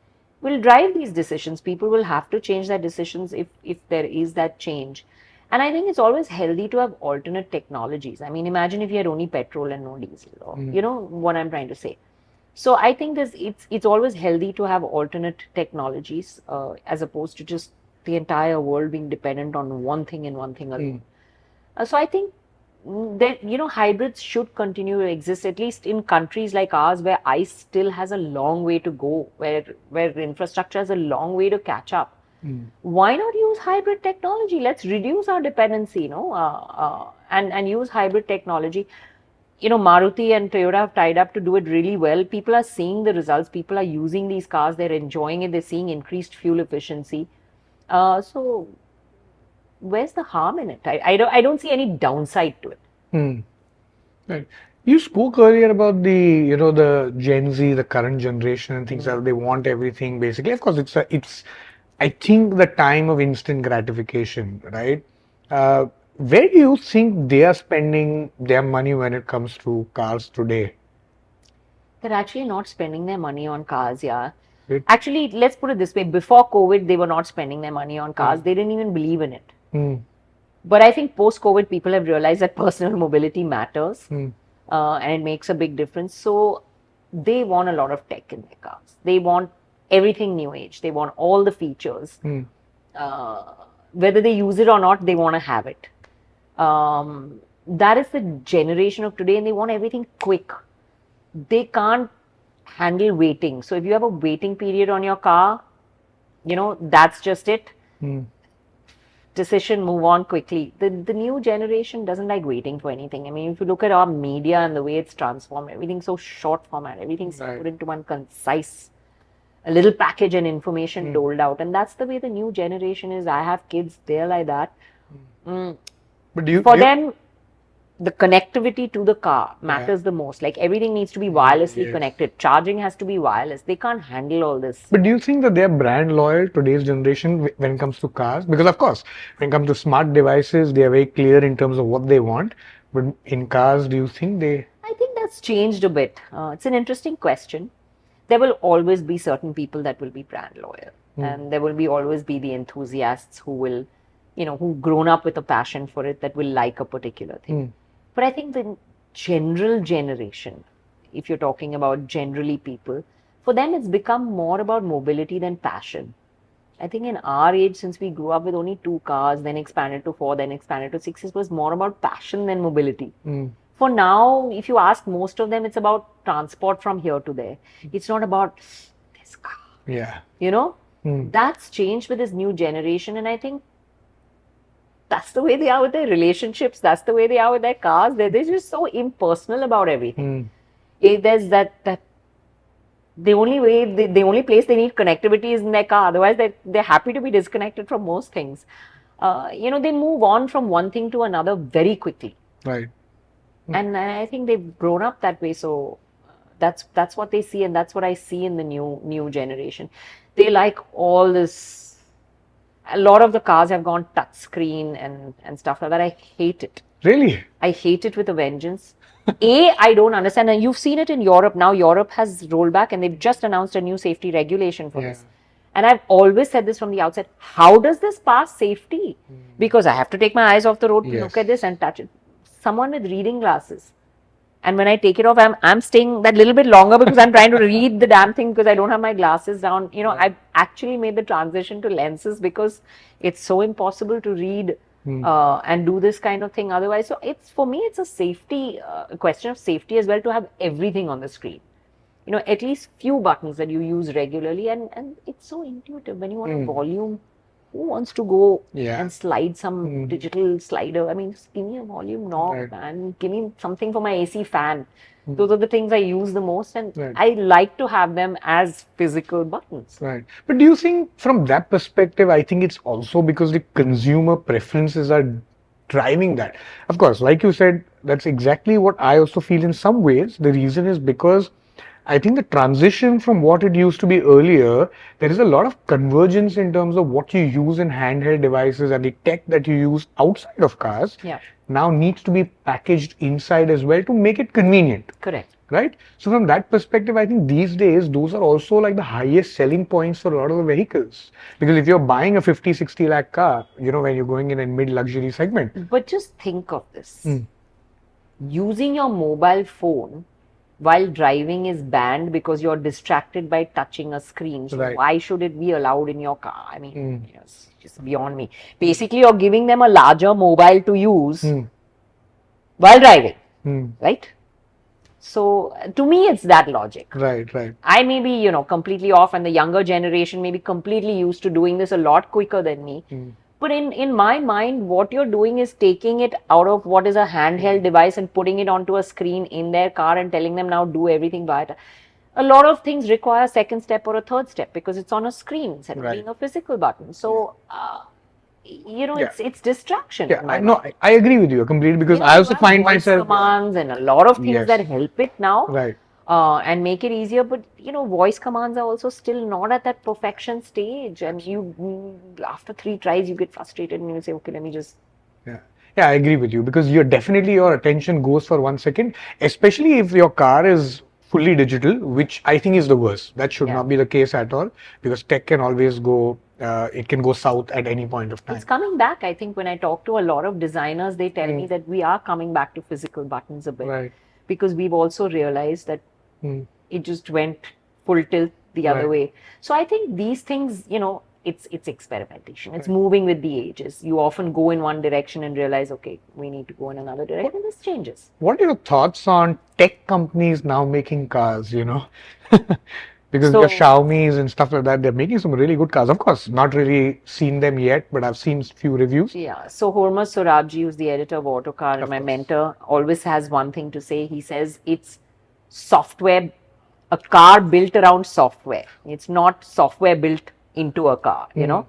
will drive these decisions. People will have to change their decisions if there is that change. And I think it's always healthy to have alternate technologies. I mean, imagine if you had only petrol and no diesel, or you know what I'm trying to say. So I think it's always healthy to have alternate technologies as opposed to just the entire world being dependent on one thing and one thing alone. So I think that, hybrids should continue to exist, at least in countries like ours where ICE still has a long way to go, where infrastructure has a long way to catch up. Why not use hybrid technology? Let's reduce our dependency, and use hybrid technology. Maruti and Toyota have tied up to do it really well. People are seeing the results. People are using these cars. They're enjoying it. They're seeing increased fuel efficiency. So where's the harm in it? I don't see any downside to it. Right. You spoke earlier about the Gen Z, the current generation and things that they want everything basically. Of course, it's I think the time of instant gratification, right? Where do you think they are spending their money when it comes to cars today? They're actually not spending their money on cars, yeah. Right. Actually, let's put it this way. Before COVID, they were not spending their money on cars. They didn't even believe in it. But I think post-COVID, people have realized that personal mobility matters and it makes a big difference. So they want a lot of tech in their cars. They want everything new age. They want all the features. Whether they use it or not, they want to have it. That is the generation of today, and they want everything quick. They can't handle waiting. So if you have a waiting period on your car, that's just it. decision, move on quickly. The new generation doesn't like waiting for anything. I mean, if you look at our media and the way it's transformed, everything's so short format, everything's put into one concise, a little package and information doled out. And that's the way the new generation is. I have kids, they're like that. But for them, the connectivity to the car matters the most. Like everything needs to be wirelessly connected. Charging has to be wireless. They can't handle all this. But do you think that they're brand loyal today's generation when it comes to cars? Because of course, when it comes to smart devices, they are very clear in terms of what they want. But in cars, do you think they... I think that's changed a bit. It's an interesting question. There will always be certain people that will be brand loyal. And there will always be the enthusiasts who will, who've grown up with a passion for it, that will like a particular thing. But I think the general generation, if you're talking about generally people, for them it's become more about mobility than passion. I think in our age, since we grew up with only 2 cars, then expanded to 4, then expanded to 6, it was more about passion than mobility. For now, if you ask most of them, it's about transport from here to there. It's not about this car. Yeah. That's changed with this new generation, and I think that's the way they are with their relationships. That's the way they are with their cars. They're just so impersonal about everything. There's that the only place they need connectivity is in their car. Otherwise, they're happy to be disconnected from most things. They move on from one thing to another very quickly. Right. And I think they've grown up that way. So that's what they see, and that's what I see in the new generation. They like all this. A lot of the cars have gone touch screen and stuff like that. I hate it. Really? I hate it with a vengeance. I don't understand. And you've seen it in Europe. Now Europe has rolled back and they've just announced a new safety regulation for this. And I've always said this from the outset. How does this pass safety? Because I have to take my eyes off the road to look at this and touch it. Someone with reading glasses. And when I take it off, I'm staying that little bit longer because I'm trying to read the damn thing because I don't have my glasses down. I've actually made the transition to lenses because it's so impossible to read and do this kind of thing otherwise. So for me, it's a safety, a question of safety as well to have everything on the screen. At least few buttons that you use regularly, and it's so intuitive. When you want a volume, who wants to go and slide some digital slider? I mean, just give me a volume knob and give me something for my AC fan. Those are the things I use the most, and I like to have them as physical buttons. Right. But do you think from that perspective, I think it's also because the consumer preferences are driving that? Of course, like you said, that's exactly what I also feel in some ways. The reason is because I think the transition from what it used to be earlier, there is a lot of convergence in terms of what you use in handheld devices and the tech that you use outside of cars now needs to be packaged inside as well to make it convenient. Correct. Right? So from that perspective, I think these days, those are also like the highest selling points for a lot of the vehicles. Because if you're buying a 50, 60 lakh car, when you're going in a mid-luxury segment. But just think of this. Using your mobile phone while driving is banned because you're distracted by touching a screen. So why should it be allowed in your car? I mean, it's just beyond me. Basically, you're giving them a larger mobile to use while driving, right? So to me, it's that logic. Right. I may be, completely off, and the younger generation may be completely used to doing this a lot quicker than me. But in my mind, what you're doing is taking it out of what is a handheld device and putting it onto a screen in their car and telling them now do everything by it. A lot of things require a second step or a third step because it's on a screen instead of being a physical button. So, it's distraction. I agree with you completely because I also find myself commands and a lot of things that help it now. Right. And make it easier, but voice commands are also still not at that perfection stage, and you after 3 tries you get frustrated and you say, okay, let me just I agree with you because your attention goes for 1 second, especially if your car is fully digital, which I think is the worst. That should not be the case at all because tech can always go it can go south at any point of time. It's coming back. I think when I talk to a lot of designers, they tell me that we are coming back to physical buttons a bit because we've also realized that it just went full tilt the other way. So I think these things, it's experimentation. It's moving with the ages. You often go in one direction and realize, okay, we need to go in another direction. This changes. What are your thoughts on tech companies now making cars, Because So- your Xiaomi's and stuff like that, they're making some really good cars. Of course, not really seen them yet, but I've seen few reviews. Yeah. So Hormuz Sorabji, who's the editor of Autocar and Of my course. mentor, always has one thing to say. He says it's software, a car built around software. It's not software built into a car, you know.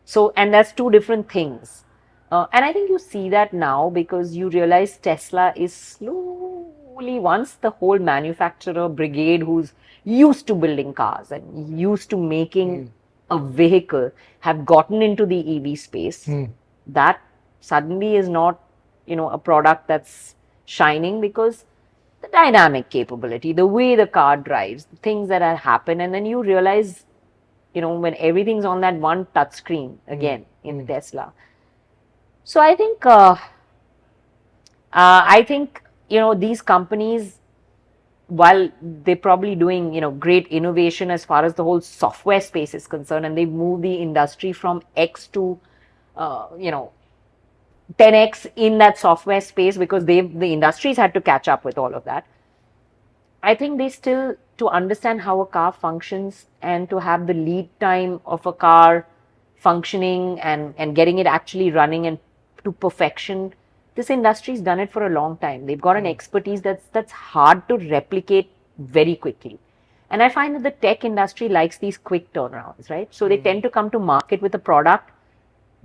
So, and that's two different things. And I think you see that now because you realize Tesla is slowly, once the whole manufacturer brigade who's used to building cars and used to making a vehicle have gotten into the EV space, that suddenly is not, you know, a product that's shining because the dynamic capability, the way the car drives, the things that have happened, and then you realize, you know, when everything's on that one touch screen again in Tesla. So I think, you know, these companies, while they're probably doing, you know, great innovation as far as the whole software space is concerned, and they've moved the industry from X to, you know, 10x in that software space because the industries had to catch up with all of that. I think they still, to understand how a car functions and to have the lead time of a car functioning and getting it actually running and to perfection, this industry's done it for a long time. They've got an expertise that's hard to replicate very quickly. And I find that the tech industry likes these quick turnarounds, right? So they tend to come to market with a product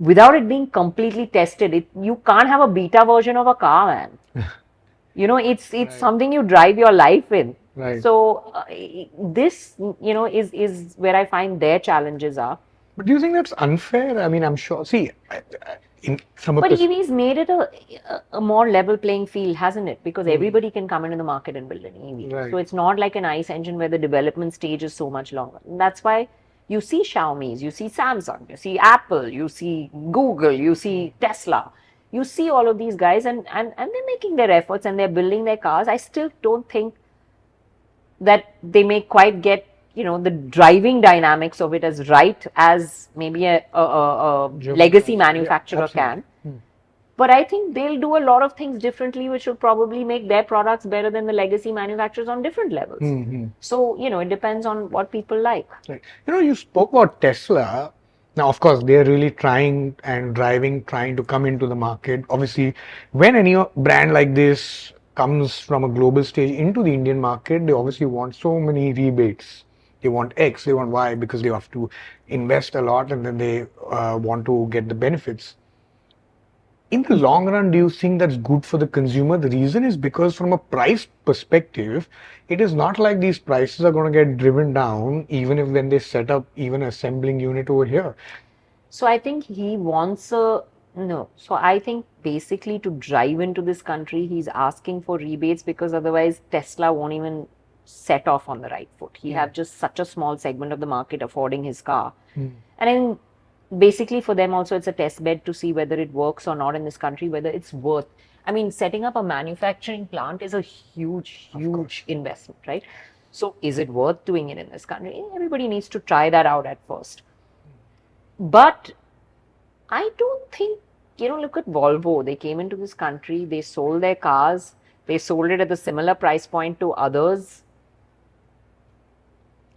without it being completely tested. You can't have a beta version of a car, man. You know, it's something you drive your life in. Right. So this, you know, is where I find their challenges are. But do you think that's unfair? I mean, I'm sure. See, from a But EVs made it a more level playing field, hasn't it? Because everybody can come into the market and build an EV. Right. So it's not like an ICE engine where the development stage is so much longer. And that's why you see Xiaomi's, you see Samsung, you see Apple, you see Google, you see Tesla. You see all of these guys and they're making their efforts and they're building their cars. I still don't think that they may quite get, you know, the driving dynamics of it as right as maybe a legacy manufacturer can. But I think they'll do a lot of things differently, which will probably make their products better than the legacy manufacturers on different levels. So, you know, it depends on what people like. Right. You know, you spoke about Tesla. Now, of course, they're really trying to come into the market. Obviously, when any brand like this comes from a global stage into the Indian market, they obviously want so many rebates. They want X, they want Y because they have to invest a lot and then they want to get the benefits. In the long run, do you think that's good for the consumer? The reason is because from a price perspective, it is not like these prices are going to get driven down even if when they set up even assembling unit over here. So I think he wants So I think basically to drive into this country, he's asking for rebates because otherwise Tesla won't even set off on the right foot. He have just such a small segment of the market affording his car. And then basically for them also it's a test bed to see whether it works or not in this country, whether it's worth. I mean, setting up a manufacturing plant is a huge investment, right? So is it worth doing it in this country? Everybody needs to try that out at first. But I don't think, you know, look at Volvo. They came into this country, they sold their cars, they sold it at a similar price point to others,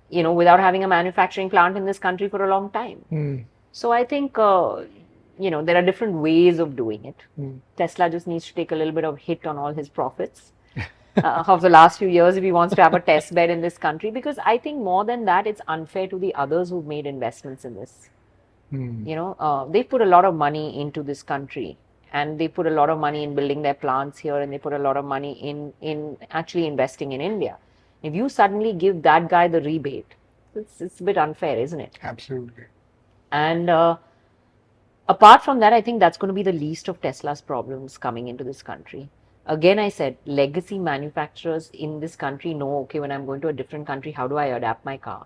you know, without having a manufacturing plant in this country for a long time. So I think, you know, there are different ways of doing it. Tesla just needs to take a little bit of hit on all his profits of the last few years if he wants to have a test bed in this country. Because I think more than that, it's unfair to the others who've made investments in this. You know, they've put a lot of money into this country and they put a lot of money in building their plants here and they put a lot of money in actually investing in India. If you suddenly give that guy the rebate, it's a bit unfair, isn't it? Absolutely. And apart from that, I think that's going to be the least of Tesla's problems coming into this country. Again, I said, legacy manufacturers in this country know, okay, when I'm going to a different country, how do I adapt my car?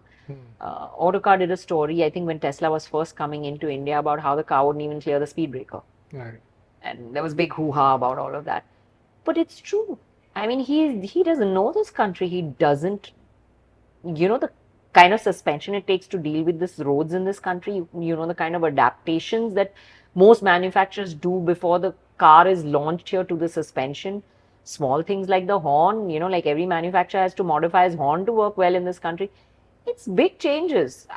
Autocar did a story, I think, when Tesla was first coming into India about how the car wouldn't even clear the speed breaker. Right. And there was big hoo-ha about all of that. But it's true. I mean, he doesn't know this country. He doesn't, you know, the kind of suspension it takes to deal with these roads in this country, you know, the kind of adaptations that most manufacturers do before the car is launched here to the suspension. Small things like the horn, you know, like every manufacturer has to modify his horn to work well in this country. It's big changes.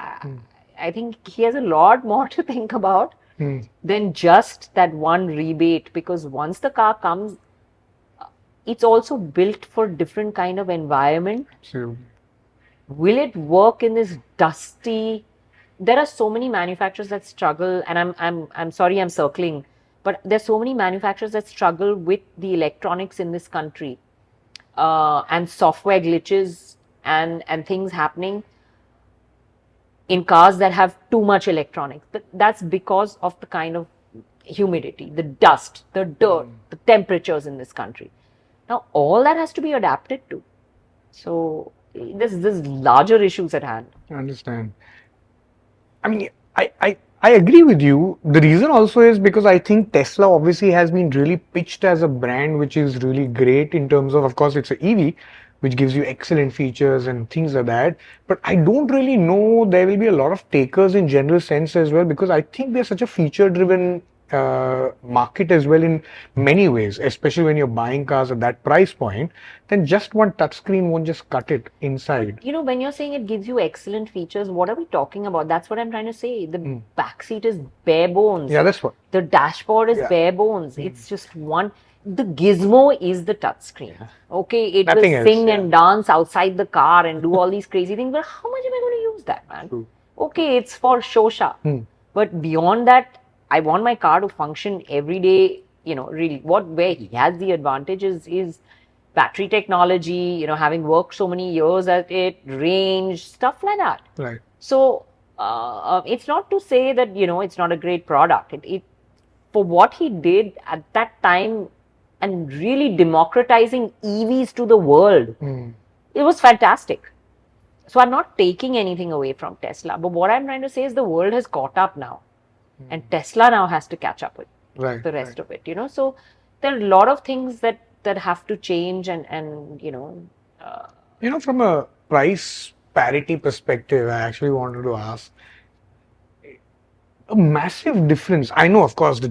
I think he has a lot more to think about than just that one rebate, because once the car comes, it's also built for different kind of environment. So, Will it work in this dusty? There are so many manufacturers that struggle, and I'm sorry I'm circling, but there's so many manufacturers that struggle with the electronics in this country, and software glitches and things happening in cars that have too much electronics. But that's because of the kind of humidity, the dust, the dirt, the temperatures in this country. Now all that has to be adapted to. So there's larger issues at hand. I understand. I mean, I agree with you. The reason also is because I think Tesla obviously has been really pitched as a brand which is really great in terms of course, it's an EV, which gives you excellent features and things like that. But I don't really know there will be a lot of takers in general sense as well, because I think they're such a feature-driven market as well in many ways, especially when you're buying cars at that price point. Then just one touchscreen won't just cut it inside. You know, when you're saying it gives you excellent features, what are we talking about? That's what I'm trying to say. The back seat is bare bones. Yeah, that's what. The dashboard is bare bones. It's just one. The gizmo is the touchscreen. Okay, it Nothing will else, sing and dance outside the car and do all these crazy things. But how much am I going to use that, man? True. Okay, it's for shosha. But beyond that, I want my car to function every day. You know, really, where he has the advantage is battery technology. You know, having worked so many years at it, range, stuff like that. Right. So it's not to say that it's not a great product. It for what he did at that time and really democratizing EVs to the world, it was fantastic. So I'm not taking anything away from Tesla, but what I'm trying to say is the world has caught up now, and Tesla now has to catch up with the rest of it. So there are a lot of things that have to change, and from a price parity perspective, I actually wanted to ask a massive difference. I know, of course, the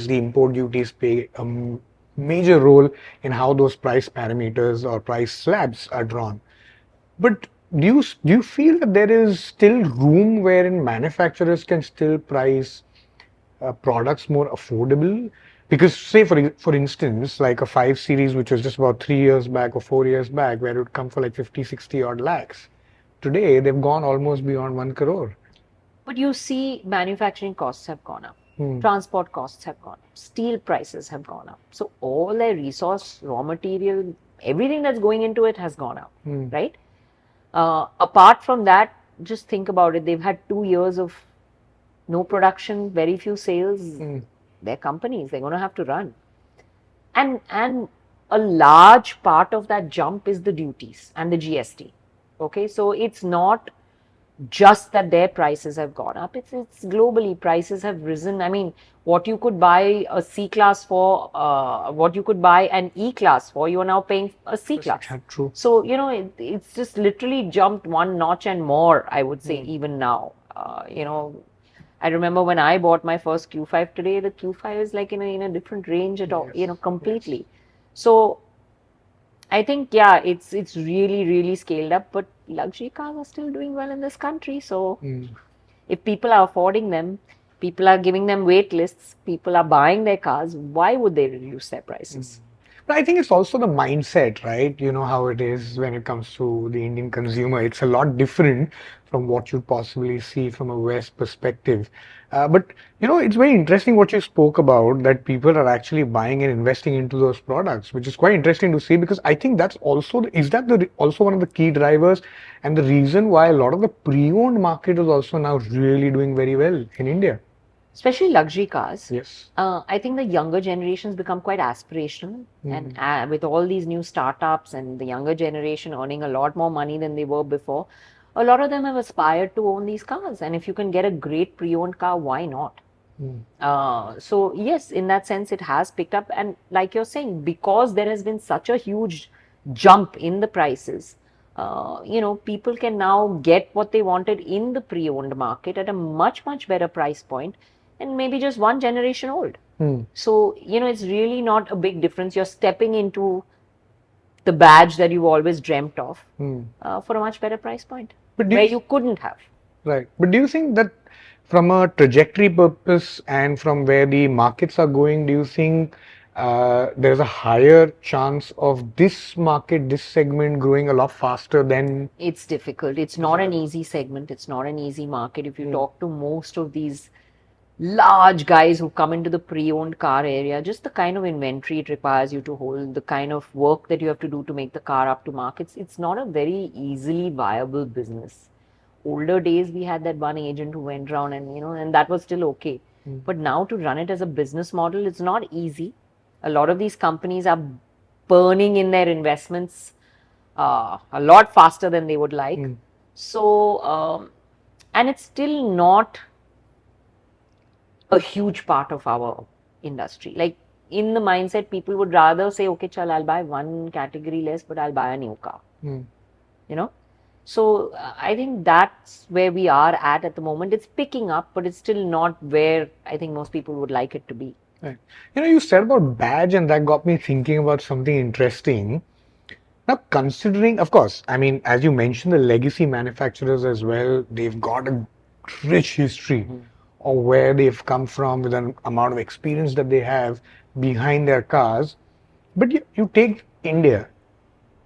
import duties play a major role in how those price parameters or price slabs are drawn. But do you feel that there is still room wherein manufacturers can still price products more affordable? Because say for instance, like a 5 Series, which was just about 3 years back or 4 years back, where it would come for like 50, 60 odd lakhs. Today, they've gone almost beyond 1 crore. But you see, manufacturing costs have gone up. Transport costs have gone up. Steel prices have gone up. So all their resource, raw material, everything that's going into it has gone up, right? Apart from that, just think about it. They've had 2 years of no production, very few sales. They're companies. They're going to have to run. And a large part of that jump is the duties and the GST. Okay, so it's not just that their prices have gone up. It's globally prices have risen. I mean, what you could buy a C class for, what you could buy an E class for, you are now paying a C class. True. So it's just literally jumped one notch and more, I would say, even now. I remember when I bought my first Q5 today, the Q5 is like in a different range at all, completely. Yes. So I think, it's really, really scaled up, but luxury cars are still doing well in this country. So if people are affording them, people are giving them wait lists, people are buying their cars, why would they reduce their prices? But I think it's also the mindset, right? You know how it is when it comes to the Indian consumer. It's a lot different from what you possibly see from a West perspective. But it's very interesting what you spoke about, that people are actually buying and investing into those products, which is quite interesting to see, because I think that's also, also one of the key drivers and the reason why a lot of the pre-owned market is also now really doing very well in India. Especially luxury cars. Yes. I think the younger generations become quite aspirational, and with all these new startups and the younger generation earning a lot more money than they were before, a lot of them have aspired to own these cars. And if you can get a great pre-owned car, why not? So yes, in that sense, it has picked up. And like you're saying, because there has been such a huge jump in the prices, people can now get what they wanted in the pre-owned market at a much, much better price point, and maybe just one generation old. So, it's really not a big difference. You're stepping into the badge that you've always dreamt of for a much better price point. But where you couldn't have. Right. But do you think that from a trajectory purpose and from where the markets are going, do you think there's a higher chance of this market, this segment growing a lot faster than? It's difficult. It's not an easy segment. It's not an easy market. If you talk to most of these large guys who come into the pre-owned car area, just the kind of inventory it requires you to hold, the kind of work that you have to do to make the car up to markets, it's not a very easily viable business. Older days, we had that one agent who went around and that was still okay. But now to run it as a business model, it's not easy. A lot of these companies are burning in their investments a lot faster than they would like. So, and it's still not a huge part of our industry. Like in the mindset, people would rather say, okay, chal, I'll buy one category less, but I'll buy a new car. So I think that's where we are at the moment. It's picking up, but it's still not where I think most people would like it to be. Right. You said about badge, and that got me thinking about something interesting. Now, considering, of course, I mean, as you mentioned, the legacy manufacturers as well, they've got a rich history of where they've come from with an amount of experience that they have behind their cars. But you take India.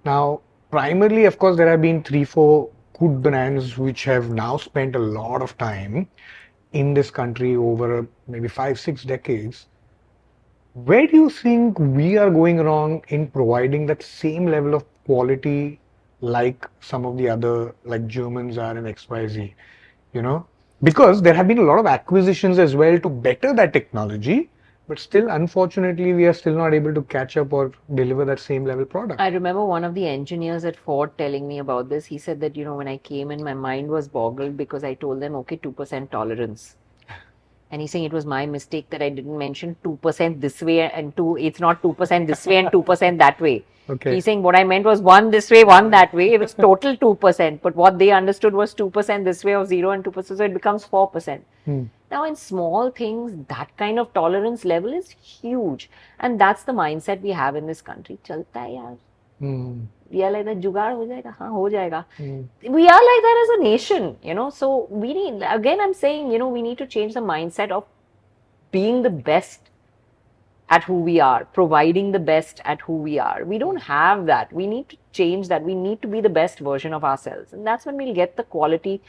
Now, primarily, of course, there have been 3-4 good brands which have now spent a lot of time in this country over maybe 5-6 decades. Where do you think we are going wrong in providing that same level of quality like some of the other, like Germans are in XYZ, Because there have been a lot of acquisitions as well to better that technology, but still, unfortunately, we are still not able to catch up or deliver that same level product. I remember one of the engineers at Ford telling me about this. He said that, when I came in, my mind was boggled because I told them, okay, 2% tolerance. And he's saying it was my mistake that I didn't mention 2% this way and it's not 2% this way and 2% that way. Okay. He's saying what I meant was 1 this way, 1 that way. It was total 2%. But what they understood was 2% this way of 0 and 2%. So it becomes 4%. Now, in small things, that kind of tolerance level is huge. And that's the mindset we have in this country. Chalta hai yaar. We are like that, jugaad ho jayega, haan, ho jayega. We are like that as a nation, So we need, again, I'm saying, we need to change the mindset of being the best at who we are, providing the best at who we are. We don't have that. We need to change that. We need to be the best version of ourselves. And that's when we'll get the quality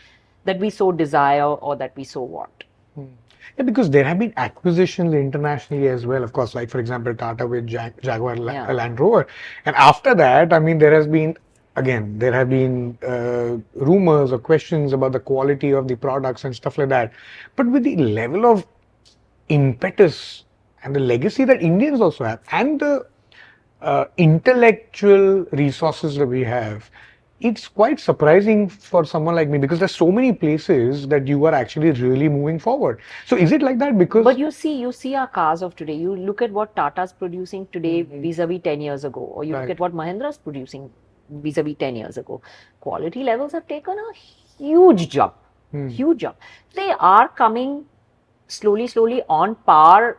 that we so desire or that we so want. Yeah, because there have been acquisitions internationally as well. Of course, like for example, Tata with Jaguar Land Rover. And after that, I mean, there have been rumors or questions about the quality of the products and stuff like that. But with the level of impetus and the legacy that Indians also have and the intellectual resources that we have, it's quite surprising for someone like me because there's so many places that you are actually really moving forward. So is it like that? Because but you see our cars of today. You look at what Tata's producing today vis-a-vis 10 years ago, or you look at what Mahindra's producing vis-a-vis 10 years ago. Quality levels have taken a huge jump. Huge jump. They are coming slowly on par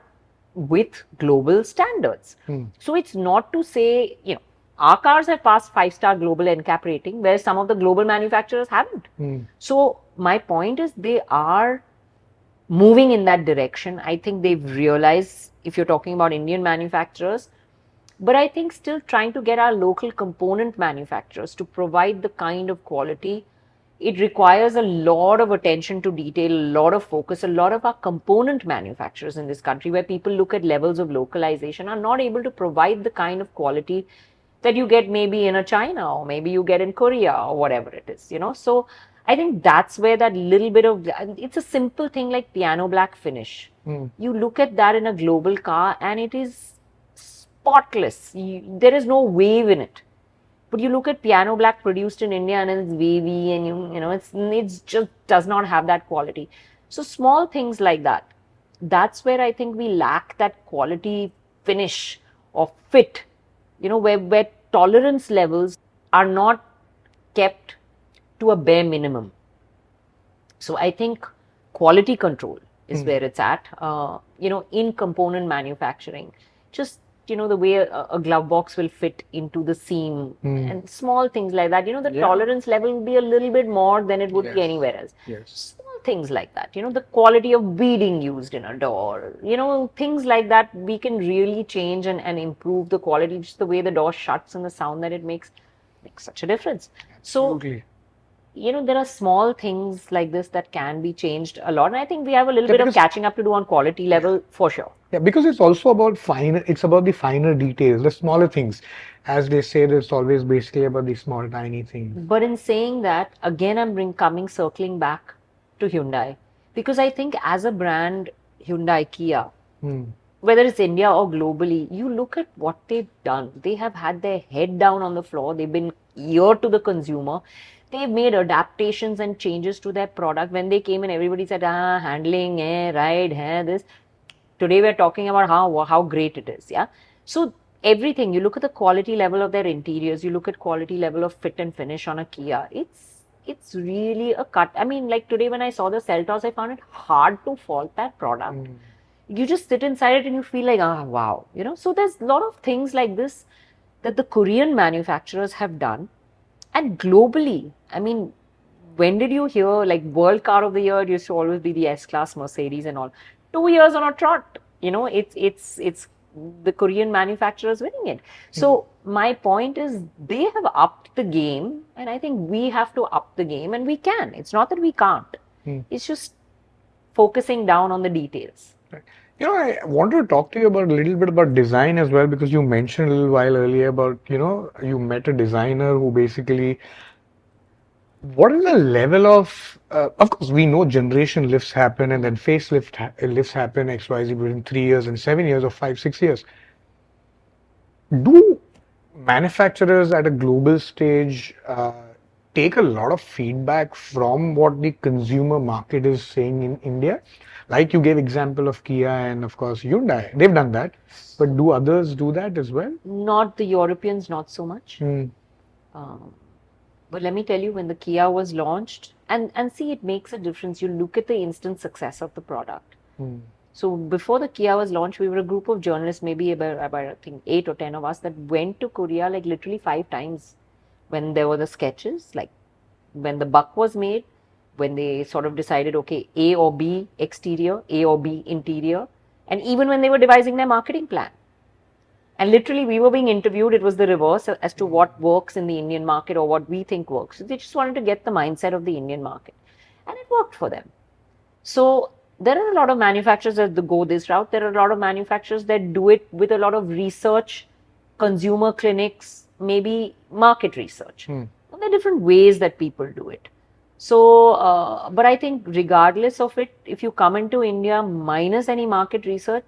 with global standards. So it's not to say, our cars have passed 5-star global NCAP rating, where some of the global manufacturers haven't. So my point is they are moving in that direction. I think they've realized, if you're talking about Indian manufacturers, but I think still trying to get our local component manufacturers to provide the kind of quality. It requires a lot of attention to detail, a lot of focus. A lot of our component manufacturers in this country, where people look at levels of localization, are not able to provide the kind of quality that you get maybe in a China or maybe you get in Korea or whatever it is, So I think that's where that little bit of, it's a simple thing like piano black finish. You look at that in a global car and it is spotless. There is no wave in it. But you look at piano black produced in India and it's wavy and it's just does not have that quality. So small things like that. That's where I think we lack that quality finish or fit, where tolerance levels are not kept to a bare minimum. So I think quality control is where it's at, in component manufacturing. Just the way a glove box will fit into the seam and small things like that. The tolerance level will be a little bit more than it would be anywhere else. Small things like that. The quality of beading used in a door. Things like that we can really change and improve the quality, just the way the door shuts and the sound that it makes such a difference. Absolutely. So, there are small things like this that can be changed a lot. And I think we have a little bit of catching up to do on quality level for sure. Yeah, because it's also about it's about the finer details, the smaller things. As they say, it's always basically about the small, tiny things. But in saying that, again, I'm circling back to Hyundai. Because I think as a brand, Hyundai, Kia, whether it's India or globally, you look at what they've done. They have had their head down on the floor. They've been ear to the consumer. They've made adaptations and changes to their product. When they came in, everybody said, handling, ride, this. Today we're talking about how great it is, yeah. So everything, you look at the quality level of their interiors, you look at quality level of fit and finish on a Kia. It's really a cut. I mean, like today when I saw the Seltos, I found it hard to fault that product. You just sit inside it and you feel like, wow, So there's a lot of things like this that the Korean manufacturers have done. And globally, I mean, when did you hear, like, World Car of the Year, it used to always be the S-Class Mercedes and all. 2 years on a trot, it's the Korean manufacturers winning it. So my point is, they have upped the game, and I think we have to up the game, and we can. It's not that we can't. It's just focusing down on the details. Right. I wanted to talk to you about a little bit about design as well, because you mentioned a little while earlier about, you met a designer who basically, what is the level of course, we know generation lifts happen and then lifts happen XYZ between 3 years and 7 years or 5, 6 years. Do manufacturers at a global stage take a lot of feedback from what the consumer market is saying in India? Like you gave example of Kia and of course Hyundai, they've done that. But do others do that as well? Not the Europeans, not so much. But let me tell you, when the Kia was launched, and see, it makes a difference. You look at the instant success of the product. So before the Kia was launched, we were a group of journalists, maybe about I think 8 or 10 of us, that went to Korea like literally 5 times when there were the sketches, like when the buck was made, when they sort of decided, okay, A or B exterior, A or B interior, and even when they were devising their marketing plan. And literally, we were being interviewed. It was the reverse as to what works in the Indian market or what we think works. So they just wanted to get the mindset of the Indian market. And it worked for them. So there are a lot of manufacturers that go this route. There are a lot of manufacturers that do it with a lot of research, consumer clinics, maybe market research. And there are different ways that people do it. So, but I think regardless of it, if you come into India minus any market research,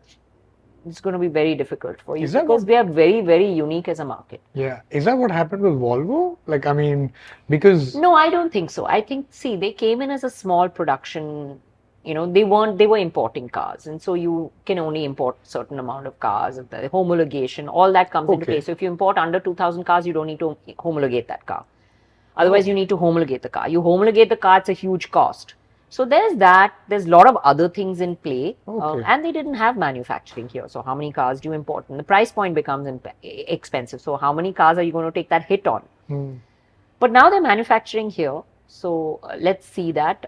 it's going to be very difficult for you because we are very, very unique as a market. Yeah. Is that what happened with Volvo? Like, I mean, because... No, I don't think so. I think, see, they came in as a small production, they were importing cars. And so you can only import a certain amount of cars, the homologation, all that comes into play. So if you import under 2,000 cars, you don't need to homologate that car. Otherwise, you need to homologate the car. You homologate the car, it's a huge cost. So there's that. There's a lot of other things in play. And they didn't have manufacturing here. So how many cars do you import? And the price point becomes expensive. So how many cars are you going to take that hit on? But now they're manufacturing here. So let's see that.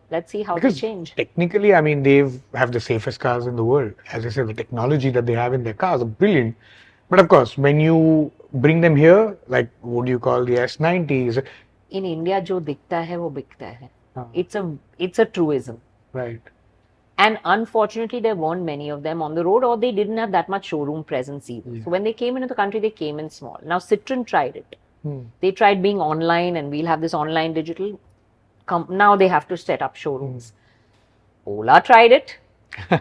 Let's see how they change. Technically, I mean, they have the safest cars in the world. As I said, the technology that they have in their cars are brilliant. But of course, when you bring them here, like what do you call the S90s? In India, jo dikhta hai, wo bikta hai. It's a truism. Right. And unfortunately, there weren't many of them on the road, or they didn't have that much showroom presence either. So when they came into the country, they came in small. Now Citroen tried it. They tried being online, and we'll have this online digital. Now they have to set up showrooms. Ola tried it.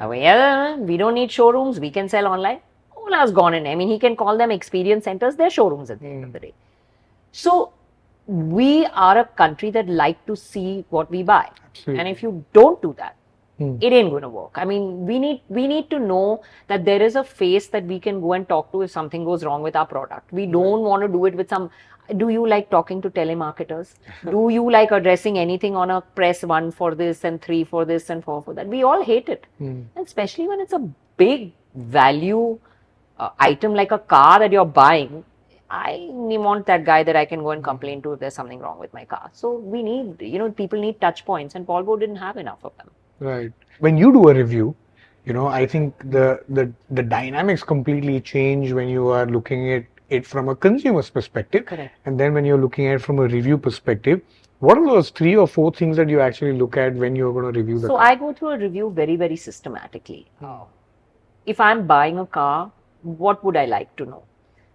We don't need showrooms. We can sell online. Ola's gone in. I mean, he can call them experience centers. They're showrooms at the end of the day. So we are a country that like to see what we buy. Absolutely. And if you don't do that, it ain't going to work. I mean, we need to know that there is a face that we can go and talk to if something goes wrong with our product. We don't want to do it with some... Do you like talking to telemarketers? Do you like addressing anything on a press 1 for this and 3 for this and 4 for that? We all hate it. And especially when it's a big value item like a car that you're buying, I want that guy that I can go and complain to if there's something wrong with my car. So we need, people need touch points, and Volvo didn't have enough of them. Right. When you do a review, I think the dynamics completely change when you are looking at it from a consumer's perspective. Correct. And then when you're looking at it from a review perspective, what are those 3 or 4 things that you actually look at when you're going to review the car? So I go through a review very, very systematically. If I'm buying a car, what would I like to know?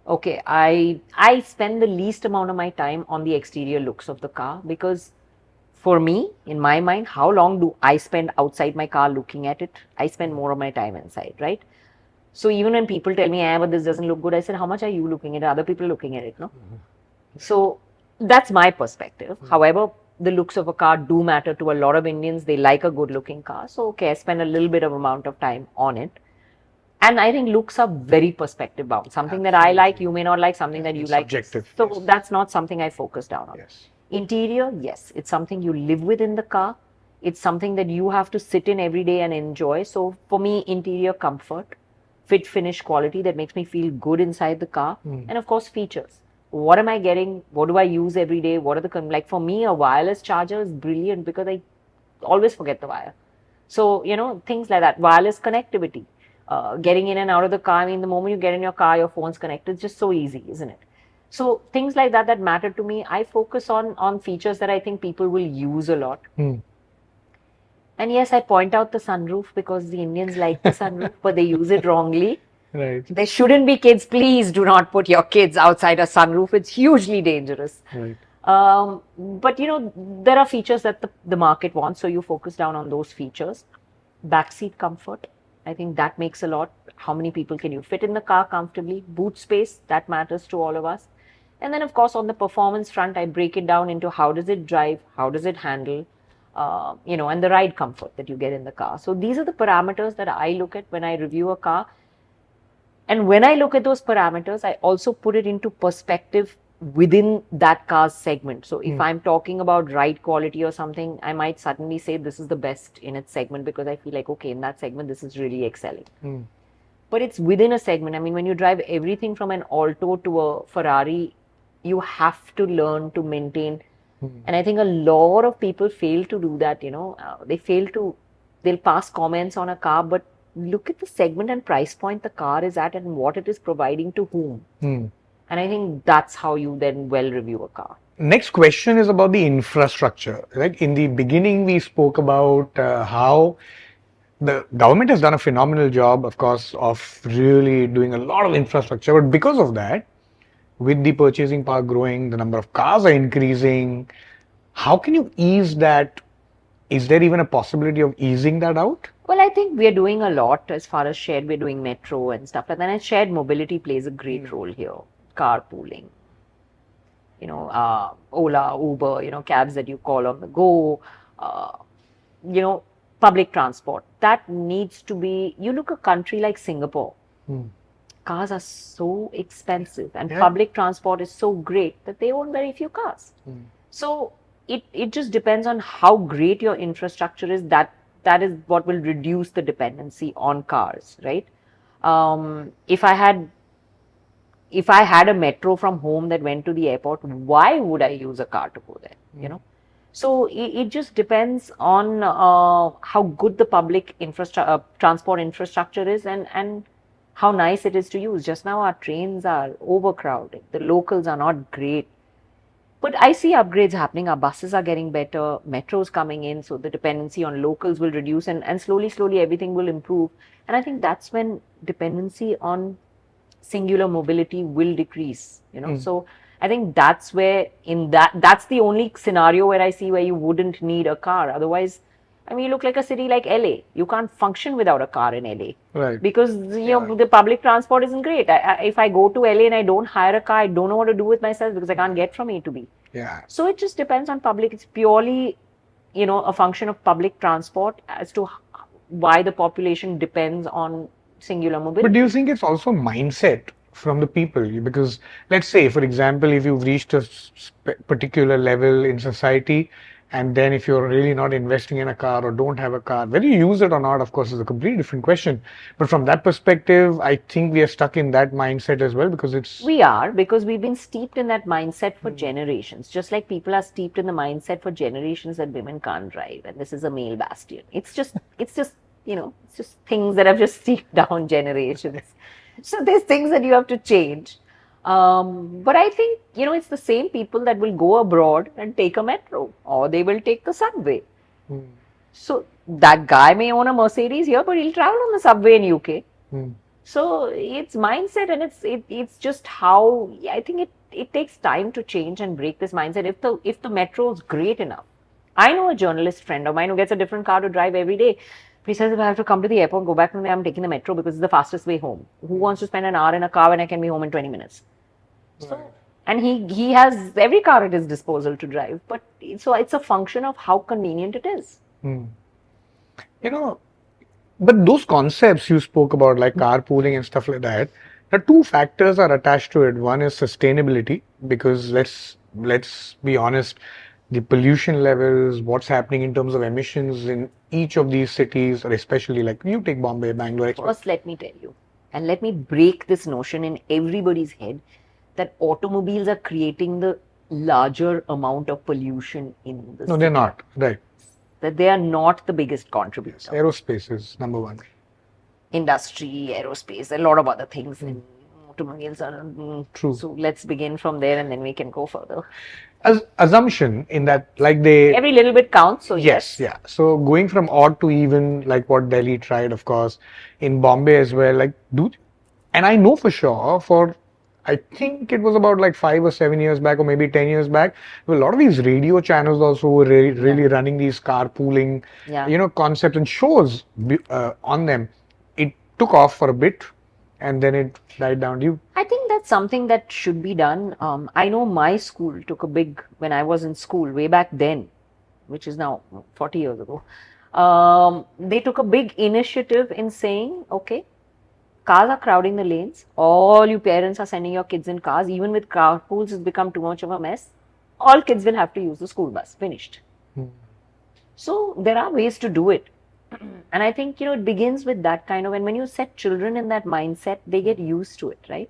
Okay, I spend the least amount of my time on the exterior looks of the car, because for me, in my mind, how long do I spend outside my car looking at it? I spend more of my time inside, right? So even when people tell me, but this doesn't look good, I said, how much are you looking at it? Other people looking at it, no? So that's my perspective. However, the looks of a car do matter to a lot of Indians. They like a good looking car. So, okay, I spend a little bit of amount of time on it. And I think looks are very perspective bound. Something that I like, you may not like. Something that you like. Subjective. So Yes. that's not something I focus down on. Yes. Interior, yes. It's something you live with in the car. It's something that you have to sit in every day and enjoy. So for me, interior comfort, fit, finish, quality that makes me feel good inside the car. And of course, features. What am I getting? What do I use every day? What are the, like for me, a wireless charger is brilliant because I always forget the wire. So, things like that. Wireless connectivity. Getting in and out of the car. I mean, the moment you get in your car, your phone's connected. It's just so easy, isn't it? So things like that matter to me. I focus on features that I think people will use a lot. And yes, I point out the sunroof because the Indians like the sunroof, but they use it wrongly. Right. There shouldn't be kids. Please do not put your kids outside a sunroof. It's hugely dangerous. Right. But there are features that the market wants, so you focus down on those features. Backseat comfort. I think that makes a lot. How many people can you fit in the car comfortably? Boot space, that matters to all of us. And then, of course, on the performance front, I break it down into how does it drive, how does it handle, and the ride comfort that you get in the car. So these are the parameters that I look at when I review a car. And when I look at those parameters, I also put it into perspective within that car's segment. So if I'm talking about ride quality or something, I might suddenly say this is the best in its segment because I feel like, okay, in that segment, this is really excelling. But it's within a segment. I mean, when you drive everything from an Alto to a Ferrari, you have to learn to maintain. And I think a lot of people fail to do that, they'll pass comments on a car, but look at the segment and price point the car is at and what it is providing to whom. And I think that's how you then well review a car. Next question is about the infrastructure. Like in the beginning, we spoke about how the government has done a phenomenal job, of course, of really doing a lot of infrastructure. But because of that, with the purchasing power growing, the number of cars are increasing. How can you ease that? Is there even a possibility of easing that out? Well, I think we're doing a lot as far as shared. We're doing metro and stuff like that. And shared mobility plays a great role here. Carpooling, Ola, Uber, cabs that you call on the go, public transport. That needs to be, you look a country like Singapore, cars are so expensive and public transport is so great that they own very few cars. So it just depends on how great your infrastructure is. That is what will reduce the dependency on cars, right? If I had a metro from home that went to the airport, why would I use a car to go there? So it just depends on how good the public transport infrastructure is and how nice it is to use. Just now our trains are overcrowded. The locals are not great. But I see upgrades happening. Our buses are getting better. Metros coming in. So the dependency on locals will reduce and slowly everything will improve. And I think that's when dependency on singular mobility will decrease, So I think that's where that's the only scenario where I see where you wouldn't need a car. Otherwise, I mean, you look like a city like LA. You can't function without a car in LA. Right. Because, the public transport isn't great. If I go to LA and I don't hire a car, I don't know what to do with myself because I can't get from A to B. Yeah. So it just depends on public. It's purely, a function of public transport as to why the population depends on singular mobility. But do you think it's also mindset from the people? Because let's say, for example, if you've reached a particular level in society And then if you're really not investing in a car or don't have a car, whether you use it or not, of course, is a completely different question. But from that perspective, I think we are stuck in that mindset as well, because it's... We are, because we've been steeped in that mindset for generations. Just like people are steeped in the mindset for generations that women can't drive and this is a male bastion. It's just it's just things that have just steeped down generations. So there's things that you have to change. But I think, it's the same people that will go abroad and take a metro, or they will take the subway. So that guy may own a Mercedes here, but he'll travel on the subway in UK. So it's mindset, and it's just how I think it takes time to change and break this mindset. If the metro is great enough, I know a journalist friend of mine who gets a different car to drive every day. He says, if I have to come to the airport, go back from there, I'm taking the metro because it's the fastest way home. Who wants to spend an hour in a car when I can be home in 20 minutes? So, and he has every car at his disposal to drive, but so it's a function of how convenient it is. But those concepts you spoke about, like carpooling and stuff like that, the two factors are attached to it. One is sustainability, because let's be honest, the pollution levels, what's happening in terms of emissions in each of these cities, or especially like you take Bombay, Bangalore. First, let me tell you, and let me break this notion in everybody's head that automobiles are creating the larger amount of pollution in the city. No, they're not. Right. That they are not the biggest contributor. Aerospace is number one. Industry, aerospace, a lot of other things in automobiles are true. So let's begin from there and then we can go further. As assumption in that, like they... Every little bit counts, so yes. Yeah. So going from odd to even, like what Delhi tried, of course, in Bombay as well, and I know for sure, I think it was about like 5 or 7 years back, or maybe 10 years back, a lot of these radio channels also were really running these carpooling, concepts and shows on them. It took off for a bit and then it died down. I think that's something that should be done. I know my school took when I was in school way back then, which is now 40 years ago, they took a big initiative in saying, okay, cars are crowding the lanes. All you parents are sending your kids in cars. Even with carpools, it's become too much of a mess. All kids will have to use the school bus. Finished. So there are ways to do it. And I think, it begins with that kind of, and when you set children in that mindset, they get used to it, right?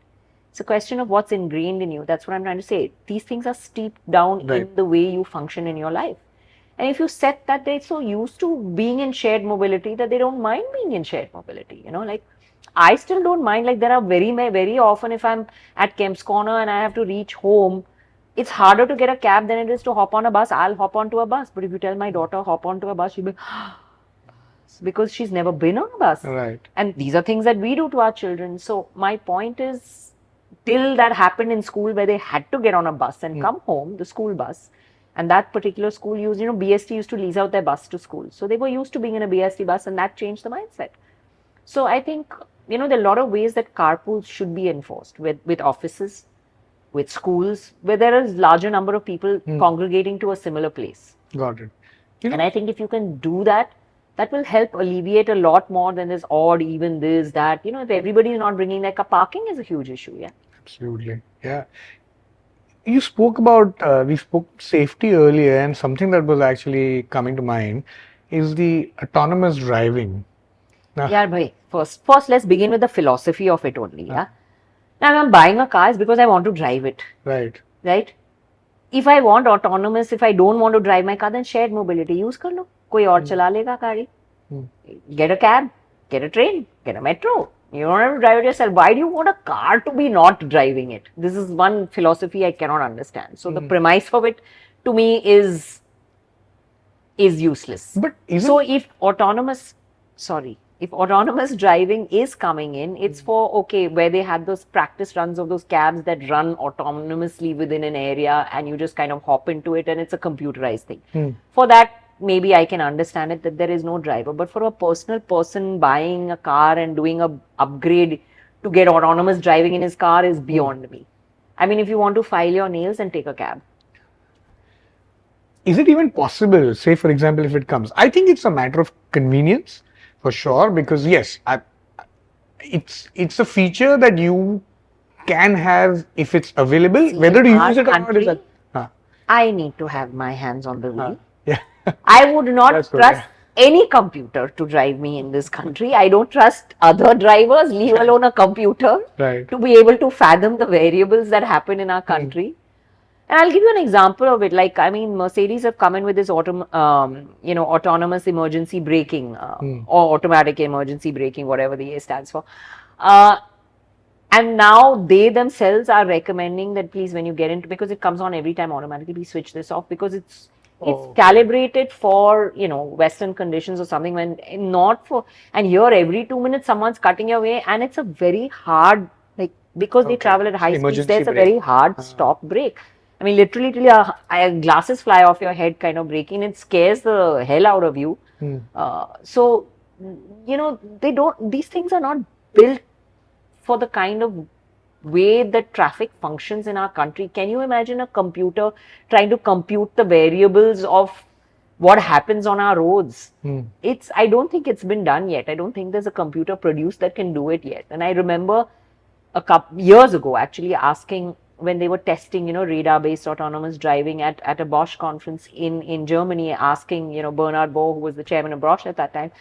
It's a question of what's ingrained in you. That's what I'm trying to say. These things are steeped down in the way you function in your life. And if you set that, they're so used to being in shared mobility that they don't mind being in shared mobility, like I still don't mind, like there are very, very often if I'm at Kemp's Corner and I have to reach home, it's harder to get a cab than it is to hop on a bus. I'll hop onto a bus. But if you tell my daughter, hop onto a bus, she'll be, because she's never been on a bus. Right. And these are things that we do to our children. So my point is, till that happened in school where they had to get on a bus and come home, the school bus, and that particular school used, BST used to lease out their bus to school. So they were used to being in a BST bus and that changed the mindset. So I think, there are a lot of ways that carpools should be enforced with offices, with schools, where there is larger number of people congregating to a similar place. Got it. And I think if you can do that, that will help alleviate a lot more than this odd, even this, that. If everybody is not bringing their car, parking is a huge issue, yeah. Absolutely, yeah. You spoke about, we spoke safety earlier, and something that was actually coming to mind is the autonomous driving. Yeah, bhai. First, let's begin with the philosophy of it only. Yeah. Now, if I'm buying a car, it's because I want to drive it. Right. Right. If I want autonomous, if I don't want to drive my car, then shared mobility. Use kar lo. Koi aur chala lega gaadi. Get a cab, get a train, get a metro. You don't have to drive it yourself. Why do you want a car to be not driving it? This is one philosophy I cannot understand. So the premise of it, to me, is useless. But if autonomous driving is coming in, it's for, where they had those practice runs of those cabs that run autonomously within an area and you just kind of hop into it and it's a computerized thing. For that, maybe I can understand it that there is no driver. But for a personal person buying a car and doing a upgrade to get autonomous driving in his car is beyond me. I mean, if you want to file your nails and take a cab. Is it even possible, say for example, if it comes? I think it's a matter of convenience. For sure, because yes, it's a feature that you can have if it's available. Whether to use it or not is that. I need to have my hands on the wheel. Yeah. I would not That's good, trust any computer to drive me in this country. I don't trust other drivers, leave alone a computer, Right. to be able to fathom the variables that happen in our country. And I'll give you an example of it. Like, I mean, Mercedes have come in with this autonomous emergency braking or automatic emergency braking, whatever the A stands for. And now they themselves are recommending that please, when you get into, because it comes on every time automatically, please switch this off, because it's calibrated for, Western conditions or something, when not for, and here every 2 minutes someone's cutting your way, and it's a very hard, like, because they travel at high speeds, there's a very hard stop brake. I mean, literally till your glasses fly off your head kind of braking, it scares the hell out of you. So, these things are not built for the kind of way that traffic functions in our country. Can you imagine a computer trying to compute the variables of what happens on our roads? I don't think it's been done yet. I don't think there's a computer produced that can do it yet. And I remember a couple years ago actually asking, when they were testing, radar-based autonomous driving at a Bosch conference in Germany, asking, Bernard Bohr, who was the chairman of Bosch at that time,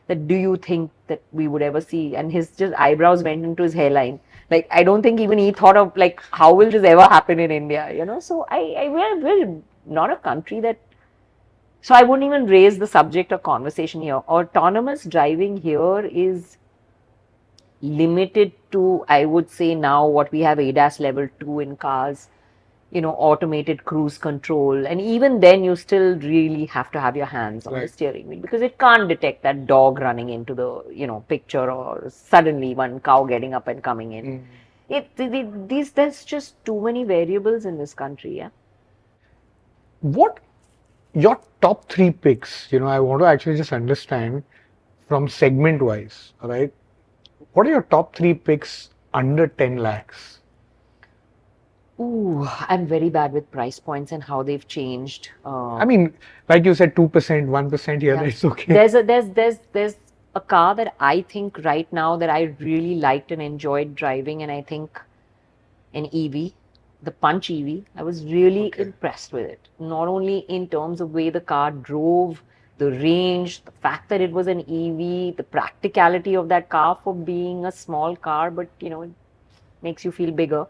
that do you think that we would ever see? And his just eyebrows went into his hairline. Like, I don't think even he thought of, like, how will this ever happen in India, So we're not a country that, so I wouldn't even raise the subject of conversation here. Autonomous driving here is limited to, I would say now, what we have ADAS level 2 in cars, automated cruise control. And even then, you still really have to have your hands on the steering wheel, because it can't detect that dog running into the, picture, or suddenly one cow getting up and coming in. There's just too many variables in this country, yeah. What your top 3 picks, I want to actually just understand from segment wise, all right? What are your top 3 picks under 10 lakhs? Ooh, I'm very bad with price points and how they've changed. I mean, like you said, 2%, 1% here, that's okay. There's a car that I think right now that I really liked and enjoyed driving, and I think an EV, the Punch EV. I was really impressed with it. Not only in terms of way the car drove, the range, the fact that it was an EV, the practicality of that car for being a small car, but it makes you feel bigger.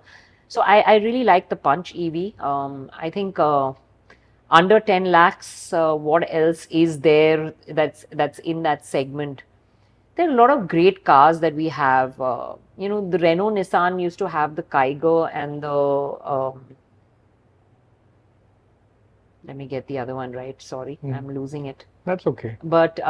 So I really like the Punch EV. I think under 10 lakhs, what else is there that's in that segment? There are a lot of great cars that we have. The Renault Nissan used to have the Kiger and the let me get the other one right. Sorry, I'm losing it. That's okay. But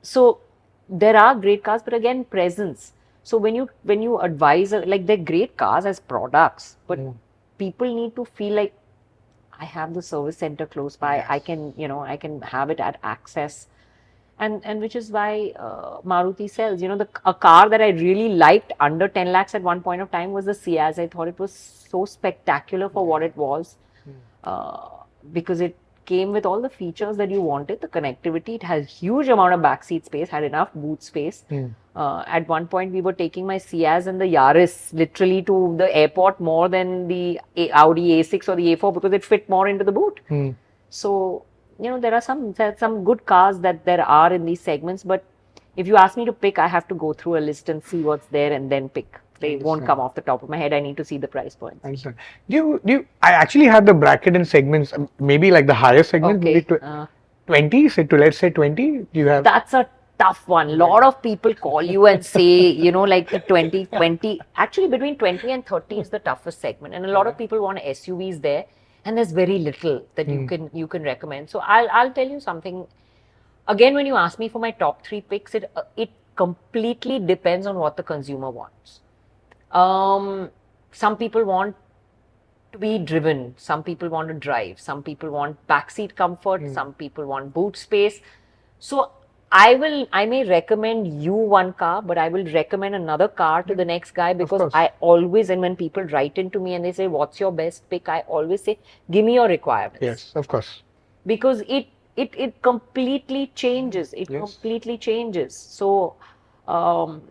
so there are great cars, but again, presence. So when you advise, like, they're great cars as products, but people need to feel like, I have the service center close by. I can have it at access, and which is why Maruti sells. A car that I really liked under 10 lakhs at one point of time was the Ciaz. I thought it was so spectacular for what it was, because it came with all the features that you wanted. The connectivity, it has huge amount of backseat space, had enough boot space. At one point, we were taking my Ciaz and the Yaris literally to the airport more than the Audi A6 or the A4, because it fit more into the boot. So, there are some good cars that there are in these segments, but if you ask me to pick, I have to go through a list and see what's there and then pick. They won't come off the top of my head. I need to see the price points. I understand. I actually had the bracket in segments, maybe like the higher segment, maybe 20, let's say 20. Do you have? That's a tough one. A lot of people call you and say, like the 20, actually between 20 and 30 is the toughest segment. And a lot of people want SUVs there, and there's very little that you can recommend. So I'll tell you something. Again, when you ask me for my top 3 picks, it completely depends on what the consumer wants. Some people want to be driven. Some people want to drive. Some people want backseat comfort. Some people want boot space. So I may recommend you one car, but I will recommend another car to the next guy, because I always, and when people write into me and they say, what's your best pick? I always say, give me your requirements. Yes, of course. Because it completely changes. It completely changes. So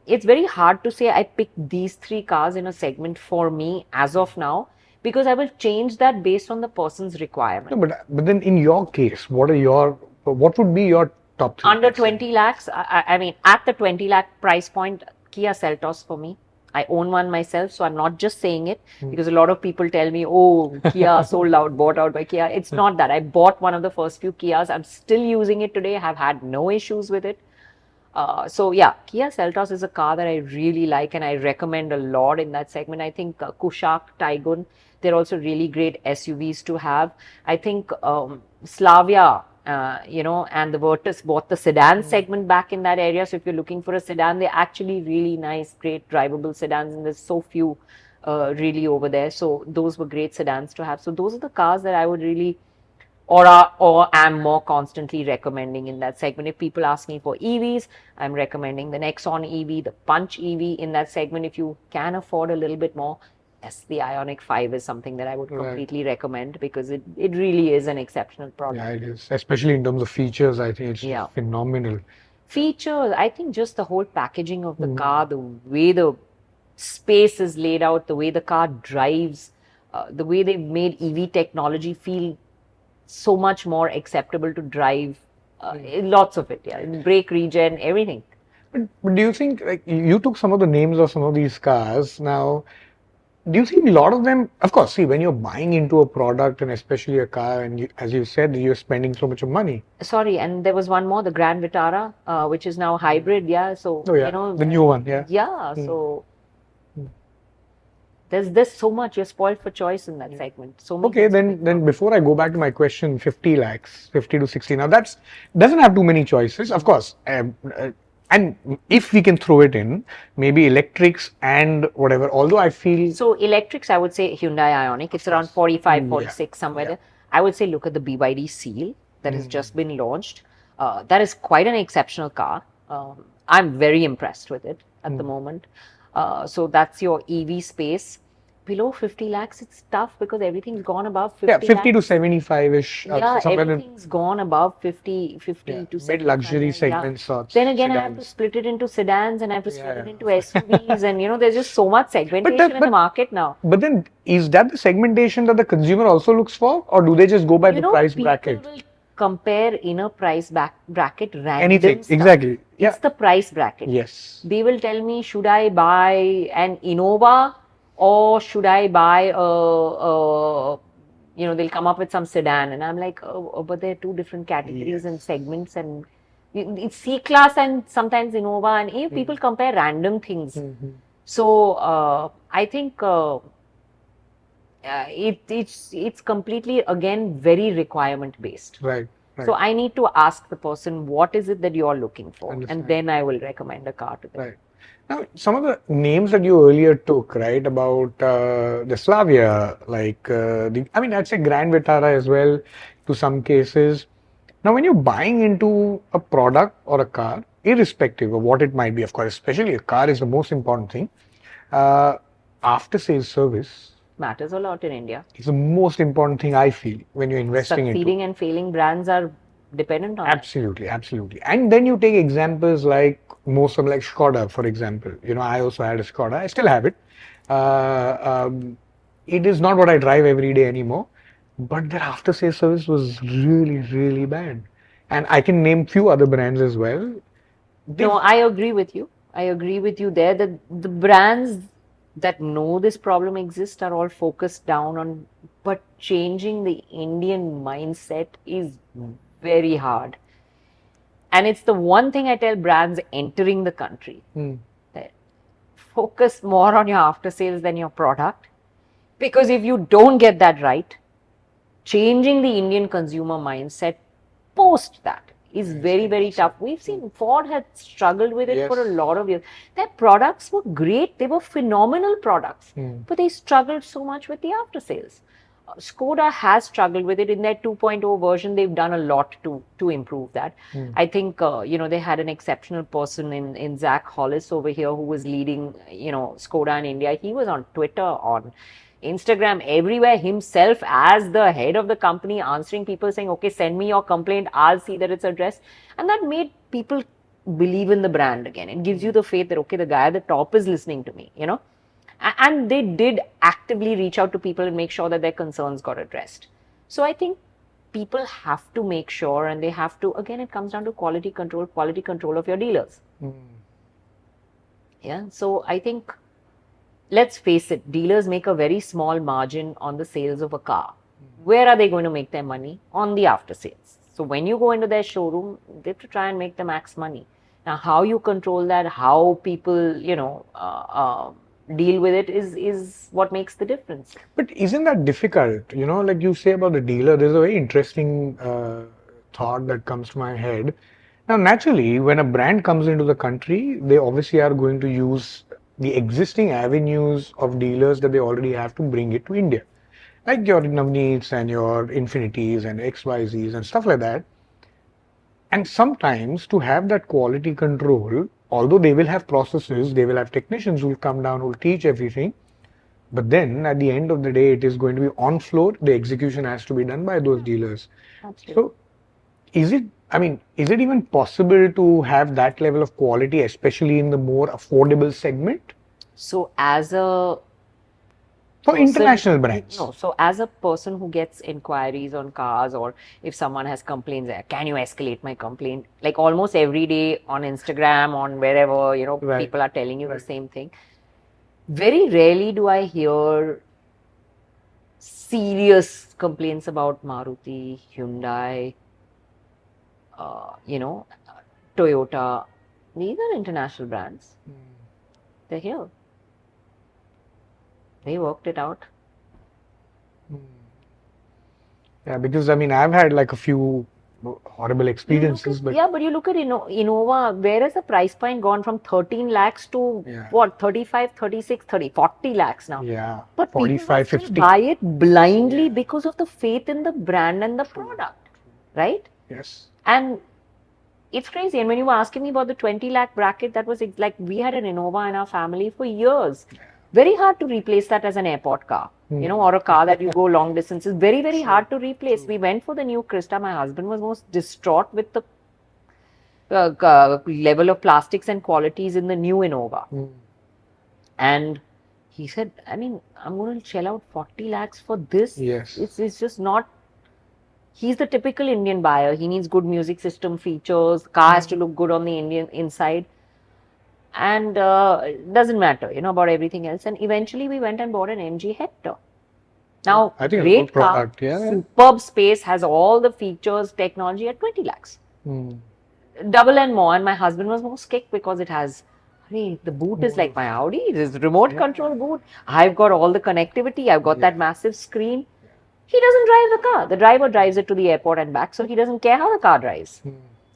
it's very hard to say I picked these 3 cars in a segment for me as of now, because I will change that based on the person's requirement. No, but then in your case, what would be your top three? Under 20 lakhs, I mean, at the 20 lakh price point, Kia Seltos for me. I own one myself, so I'm not just saying it because a lot of people tell me, oh, Kia sold out, bought out by Kia. It's not that. I bought one of the first few Kias. I'm still using it today. I have had no issues with it. So yeah, Kia Seltos is a car that I really like and I recommend a lot in that segment. I think Kushaq, Taigun, they're also really great SUVs to have. I think Slavia, and the Virtus bought the sedan segment back in that area. So if you're looking for a sedan, they're actually really nice, great drivable sedans, and there's so few really over there. So those were great sedans to have. So those are the cars that I would really or am more constantly recommending in that segment. If people ask me for EVs, I'm recommending the Nexon EV, the Punch EV in that segment. If you can afford a little bit more, yes, the Ioniq 5 is something that I would completely recommend because it really is an exceptional product. Yeah, it is. Especially in terms of features, I think it's phenomenal. Features, I think just the whole packaging of the car, the way the space is laid out, the way the car drives, the way they've made EV technology feel so much more acceptable to drive. Lots of it, brake regen, everything. But do you think, like, you took some of the names of some of these cars now? Do you think a lot of them, of course, see, when you're buying into a product and especially a car, and as you said, you're spending so much of money. Sorry, and there was one more, the Grand Vitara, which is now hybrid, So, the new one, so there's so much, you're spoiled for choice in that segment. So okay, then before I go back to my question, 50 lakhs, 50 to 60. Now that doesn't have too many choices, of course. And if we can throw it in, maybe electrics and whatever, although I feel... So electrics, I would say Hyundai Ioniq. It's around 45, 46, somewhere there. I would say look at the BYD Seal that has just been launched. That is quite an exceptional car. I'm very impressed with it at the moment. So that's your EV space. Below 50 lakhs, it's tough because everything's gone above 50 lakhs. 50 to 75-ish. Everything's gone above 50 to 75. Mid-luxury segments. Then again, sedans. I have to split it into sedans and I have to split it into SUVs and, there's just so much segmentation in the market now. But then, is that the segmentation that the consumer also looks for? Or do they just go by the price bracket? People will compare in a price bracket random anything, stuff. Exactly. It's the price bracket. Yes. They will tell me, should I buy an Innova? Or should I buy they'll come up with some sedan. And I'm like, but they're two different categories and segments. And it's C-Class and sometimes Innova. And people compare random things. So I think it's completely, again, very requirement-based. Right. So I need to ask the person, what is it that you're looking for? And then I will recommend a car to them. Right. Now, some of the names that you earlier took, right, about the Slavia, like, I'd say Grand Vitara as well, to some cases. Now, when you're buying into a product or a car, irrespective of what it might be, of course, especially a car is the most important thing, after-sales service matters a lot in India. It's the most important thing, I feel, when you're investing into. Succeeding and failing brands are dependent on Absolutely. And then you take examples like most of like Skoda, for example. I also had a Skoda. I still have it. It is not what I drive every day anymore, but their after-sales service was really, really bad. And I can name few other brands as well. No, I agree with you. There. The brands that know this problem exists are all focused down on, but changing the Indian mindset is very hard. And it's the one thing I tell brands entering the country. That focus more on your after sales than your product. Because if you don't get that right, changing the Indian consumer mindset post that is very, very tough. We've seen Ford had struggled with it for a lot of years. Their products were great. They were phenomenal products. But they struggled so much with the after sales. Skoda has struggled with it. In their 2.0 version, they've done a lot to improve that. I think, they had an exceptional person in Zach Hollis over here who was leading, Skoda in India. He was on Twitter, on Instagram, everywhere himself as the head of the company, answering people saying, okay, send me your complaint. I'll see that it's addressed. And that made people believe in the brand again. It gives you the faith that, okay, the guy at the top is listening to me, And they did actively reach out to people and make sure that their concerns got addressed. So I think people have to make sure, and they have to, again, it comes down to quality control of your dealers. Yeah, so I think, let's face it, dealers make a very small margin on the sales of a car. Where are they going to make their money? On the after sales. So when you go into their showroom, they have to try and make the max money. Now, how you control that, how people, deal with it is what makes the difference. But isn't that difficult? Like you say about the dealer, there's a very interesting thought that comes to my head. Now, naturally, when a brand comes into the country, they obviously are going to use the existing avenues of dealers that they already have to bring it to India. Like your Navneets and your Infinities and XYZs and stuff like that. And sometimes to have that quality control, although they will have processes, they will have technicians who will come down, who will teach everything. But then at the end of the day, it is going to be on floor. The execution has to be done by those dealers. Absolutely. So is it even possible to have that level of quality, especially in the more affordable segment? So as a For international brands. No, so as a person who gets inquiries on cars, or if someone has complaints, can you escalate my complaint? Like almost every day on Instagram, on wherever, Right. people are telling you the same thing. Very rarely do I hear serious complaints about Maruti, Hyundai, Toyota. These are international brands. They're here. They worked it out. Yeah, because I've had like a few horrible experiences. But you look at Innova, where has the price point gone from 13 lakhs to Yeah. what, 35, 36, 30, 40 lakhs now? Yeah, But 45, people 50. buy it blindly because of the faith in the brand and the product, right? Yes. And it's crazy. And when you were asking me about the 20 lakh bracket, that was like, we had an Innova in our family for years. Very hard to replace that as an airport car, or a car that you go long distances. Very, very hard to replace. We went for the new Krista. My husband was most distraught with the level of plastics and qualities in the new Innova. And he said, I'm going to shell out 40 lakhs for this. Yes. It's just not. He's the typical Indian buyer. He needs good music system features. Car has to look good on the Indian inside. And it doesn't matter, about everything else. And eventually we went and bought an MG Hector. Now, I think great it's a good car, product. Yeah. superb space, has all the features, technology at 20 lakhs. Double and more. And my husband was most kicked because it has, the boot is like my Audi. It is remote control boot. I've got all the connectivity. I've got that massive screen. He doesn't drive the car. The driver drives it to the airport and back. So he doesn't care how the car drives.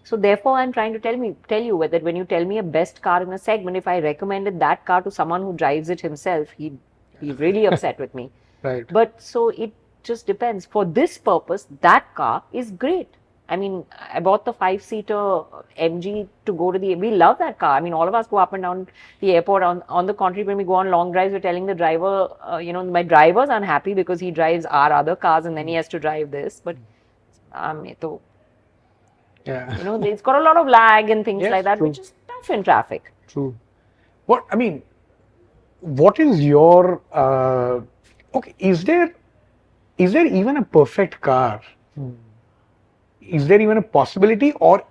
So therefore, I'm trying to tell you that when you tell me a best car in a segment, if I recommended that car to someone who drives it himself, he'd be really upset with me. Right. But so it just depends. For this purpose, that car is great. I bought the 5-seater MG to go to we love that car. All of us go up and down the airport. On the contrary, when we go on long drives, we're telling the driver, my driver's unhappy because he drives our other cars and then he has to drive this. But it's got a lot of lag and things like that, which is tough in traffic. True. What is your is there even a perfect car? Is there even a possibility? Or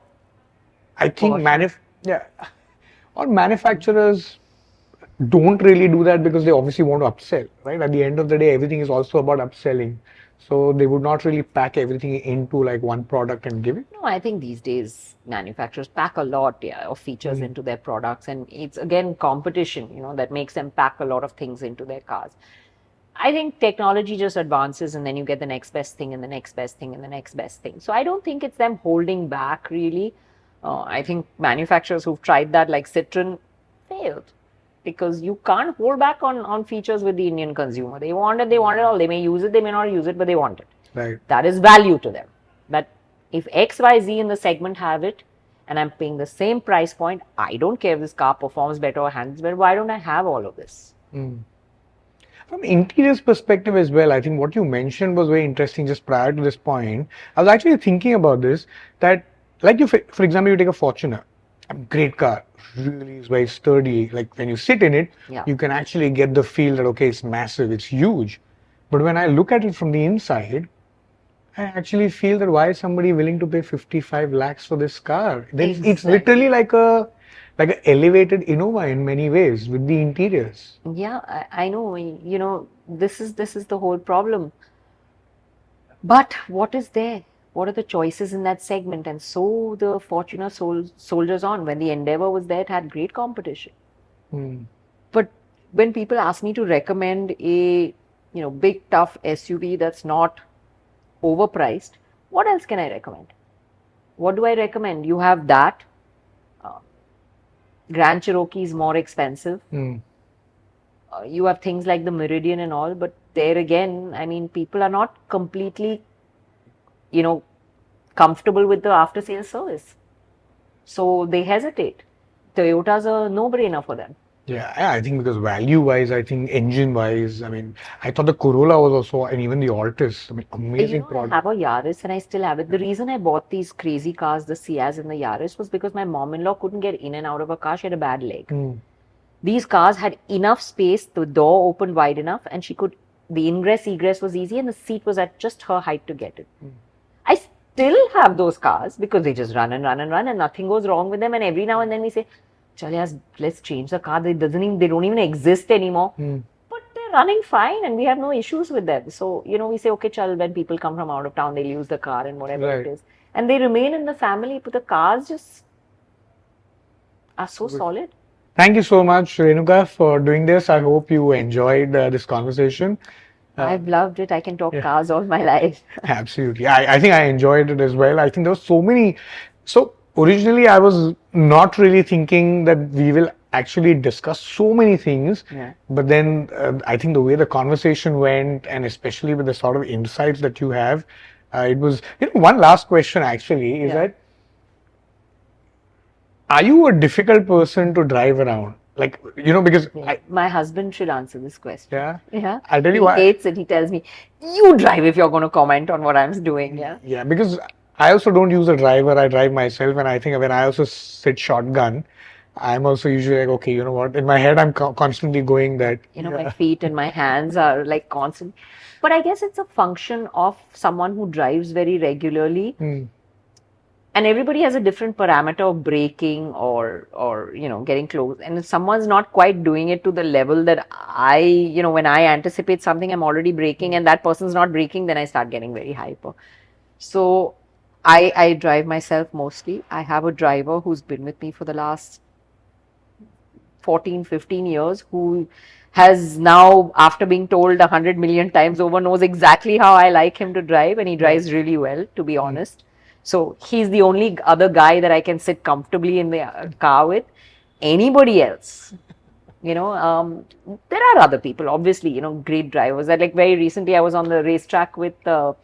I think manufacturers don't really do that because they obviously want to upsell, right? At the end of the day, everything is also about upselling. So they would not really pack everything into like one product and give it? No, I think these days manufacturers pack a lot of features into their products, and it's again competition, that makes them pack a lot of things into their cars. I think technology just advances and then you get the next best thing and the next best thing and the next best thing. So I don't think it's them holding back really. I think manufacturers who've tried that, like Citroen, failed. Because you can't hold back on features with the Indian consumer. They want it all. They may use it, they may not use it, but they want it. Right. That is value to them. But if XYZ in the segment have it, and I'm paying the same price point, I don't care if this car performs better or handles better. Why don't I have all of this? From interiors perspective as well, I think what you mentioned was very interesting just prior to this point. I was actually thinking about this, that like for example, you take a Fortuner. Great car, really is very sturdy. Like when you sit in it, Yeah. you can actually get the feel that okay, it's massive, it's huge. But when I look at it from the inside, I actually feel that why is somebody willing to pay 55 lakhs for this car? It's Exactly. literally like a elevated Innova in many ways with the interiors. Yeah, I know. You know, this is the whole problem. But what is there? What are the choices in that segment? And so the Fortuner soldiers on. When the Endeavour was there, it had great competition. Hmm. But when people ask me to recommend a big tough SUV that's not overpriced, what else can I recommend? What do I recommend? You have that. Uh, Grand Cherokee is more expensive. Hmm. You have things like the Meridian and all, but there again, I mean, people are not completely, comfortable with the after sales service. So they hesitate. Toyota's a no-brainer for them. Yeah, I think because value-wise, I think engine-wise, I mean, I thought the Corolla was also, and even the Altis, I mean, amazing I product. have a Yaris and I still have it. The reason I bought these crazy cars, the Ciaz and the Yaris, was because my mom-in-law couldn't get in and out of a car. She had a bad leg. Hmm. These cars had enough space, the door opened wide enough, and the ingress egress was easy, and the seat was at just her height to get it. I still have those cars because they just run and run and run, and nothing goes wrong with them. And every now and then we say, "Chal, yaar, let's change the car." They don't even exist anymore. But they're running fine, and we have no issues with them. So we say, "Okay, chal." When people come from out of town, they'll use the car and whatever Right. it is, and they remain in the family. But the cars just are so solid. Thank you so much, Renuka, for doing this. I hope you enjoyed this conversation. I've loved it. I can talk yeah. cars all my life. Absolutely. I think I enjoyed it as well. I think there were so many. So originally, I was not really thinking that we will actually discuss so many things. Yeah. But then I think the way the conversation went, and especially with the sort of insights that you have, it was, one last question actually is Yeah. that, are you a difficult person to drive around? Like, because My husband should answer this question. yeah, Yeah. I'll tell you He why. hates it. He tells me, "You drive if you're going to comment on what I'm doing." Yeah. Yeah, because I also don't use a driver. I drive myself, and I think when I also sit shotgun, I'm also usually like, okay, you know what? In my head, I'm constantly going that. My feet and my hands are like constant. But I guess it's a function of someone who drives very regularly. And everybody has a different parameter of braking or getting close. And if someone's not quite doing it to the level that when I anticipate something, I'm already braking, and that person's not braking, then I start getting very hyper. So I drive myself mostly. I have a driver who's been with me for the last 14, 15 years, who has now, after being told 100 million times over, knows exactly how I like him to drive, and he drives really well, to be honest. So he's the only other guy that I can sit comfortably in the car with. Anybody else, there are other people, obviously, great drivers. Like very recently, I was on the racetrack with the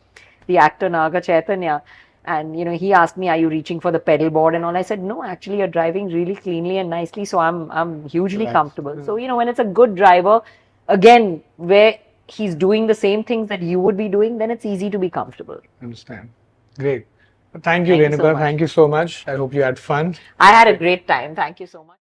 actor Naga Chaitanya, and he asked me, "Are you reaching for the pedal board and all?" I said, "No, actually, you're driving really cleanly and nicely, so I'm hugely comfortable." So when it's a good driver, again, where he's doing the same things that you would be doing, then it's easy to be comfortable. Understand. Great. Thank you, Thank you so Renuka. much. Thank you so much. I hope you had fun. I had a great time. Thank you so much.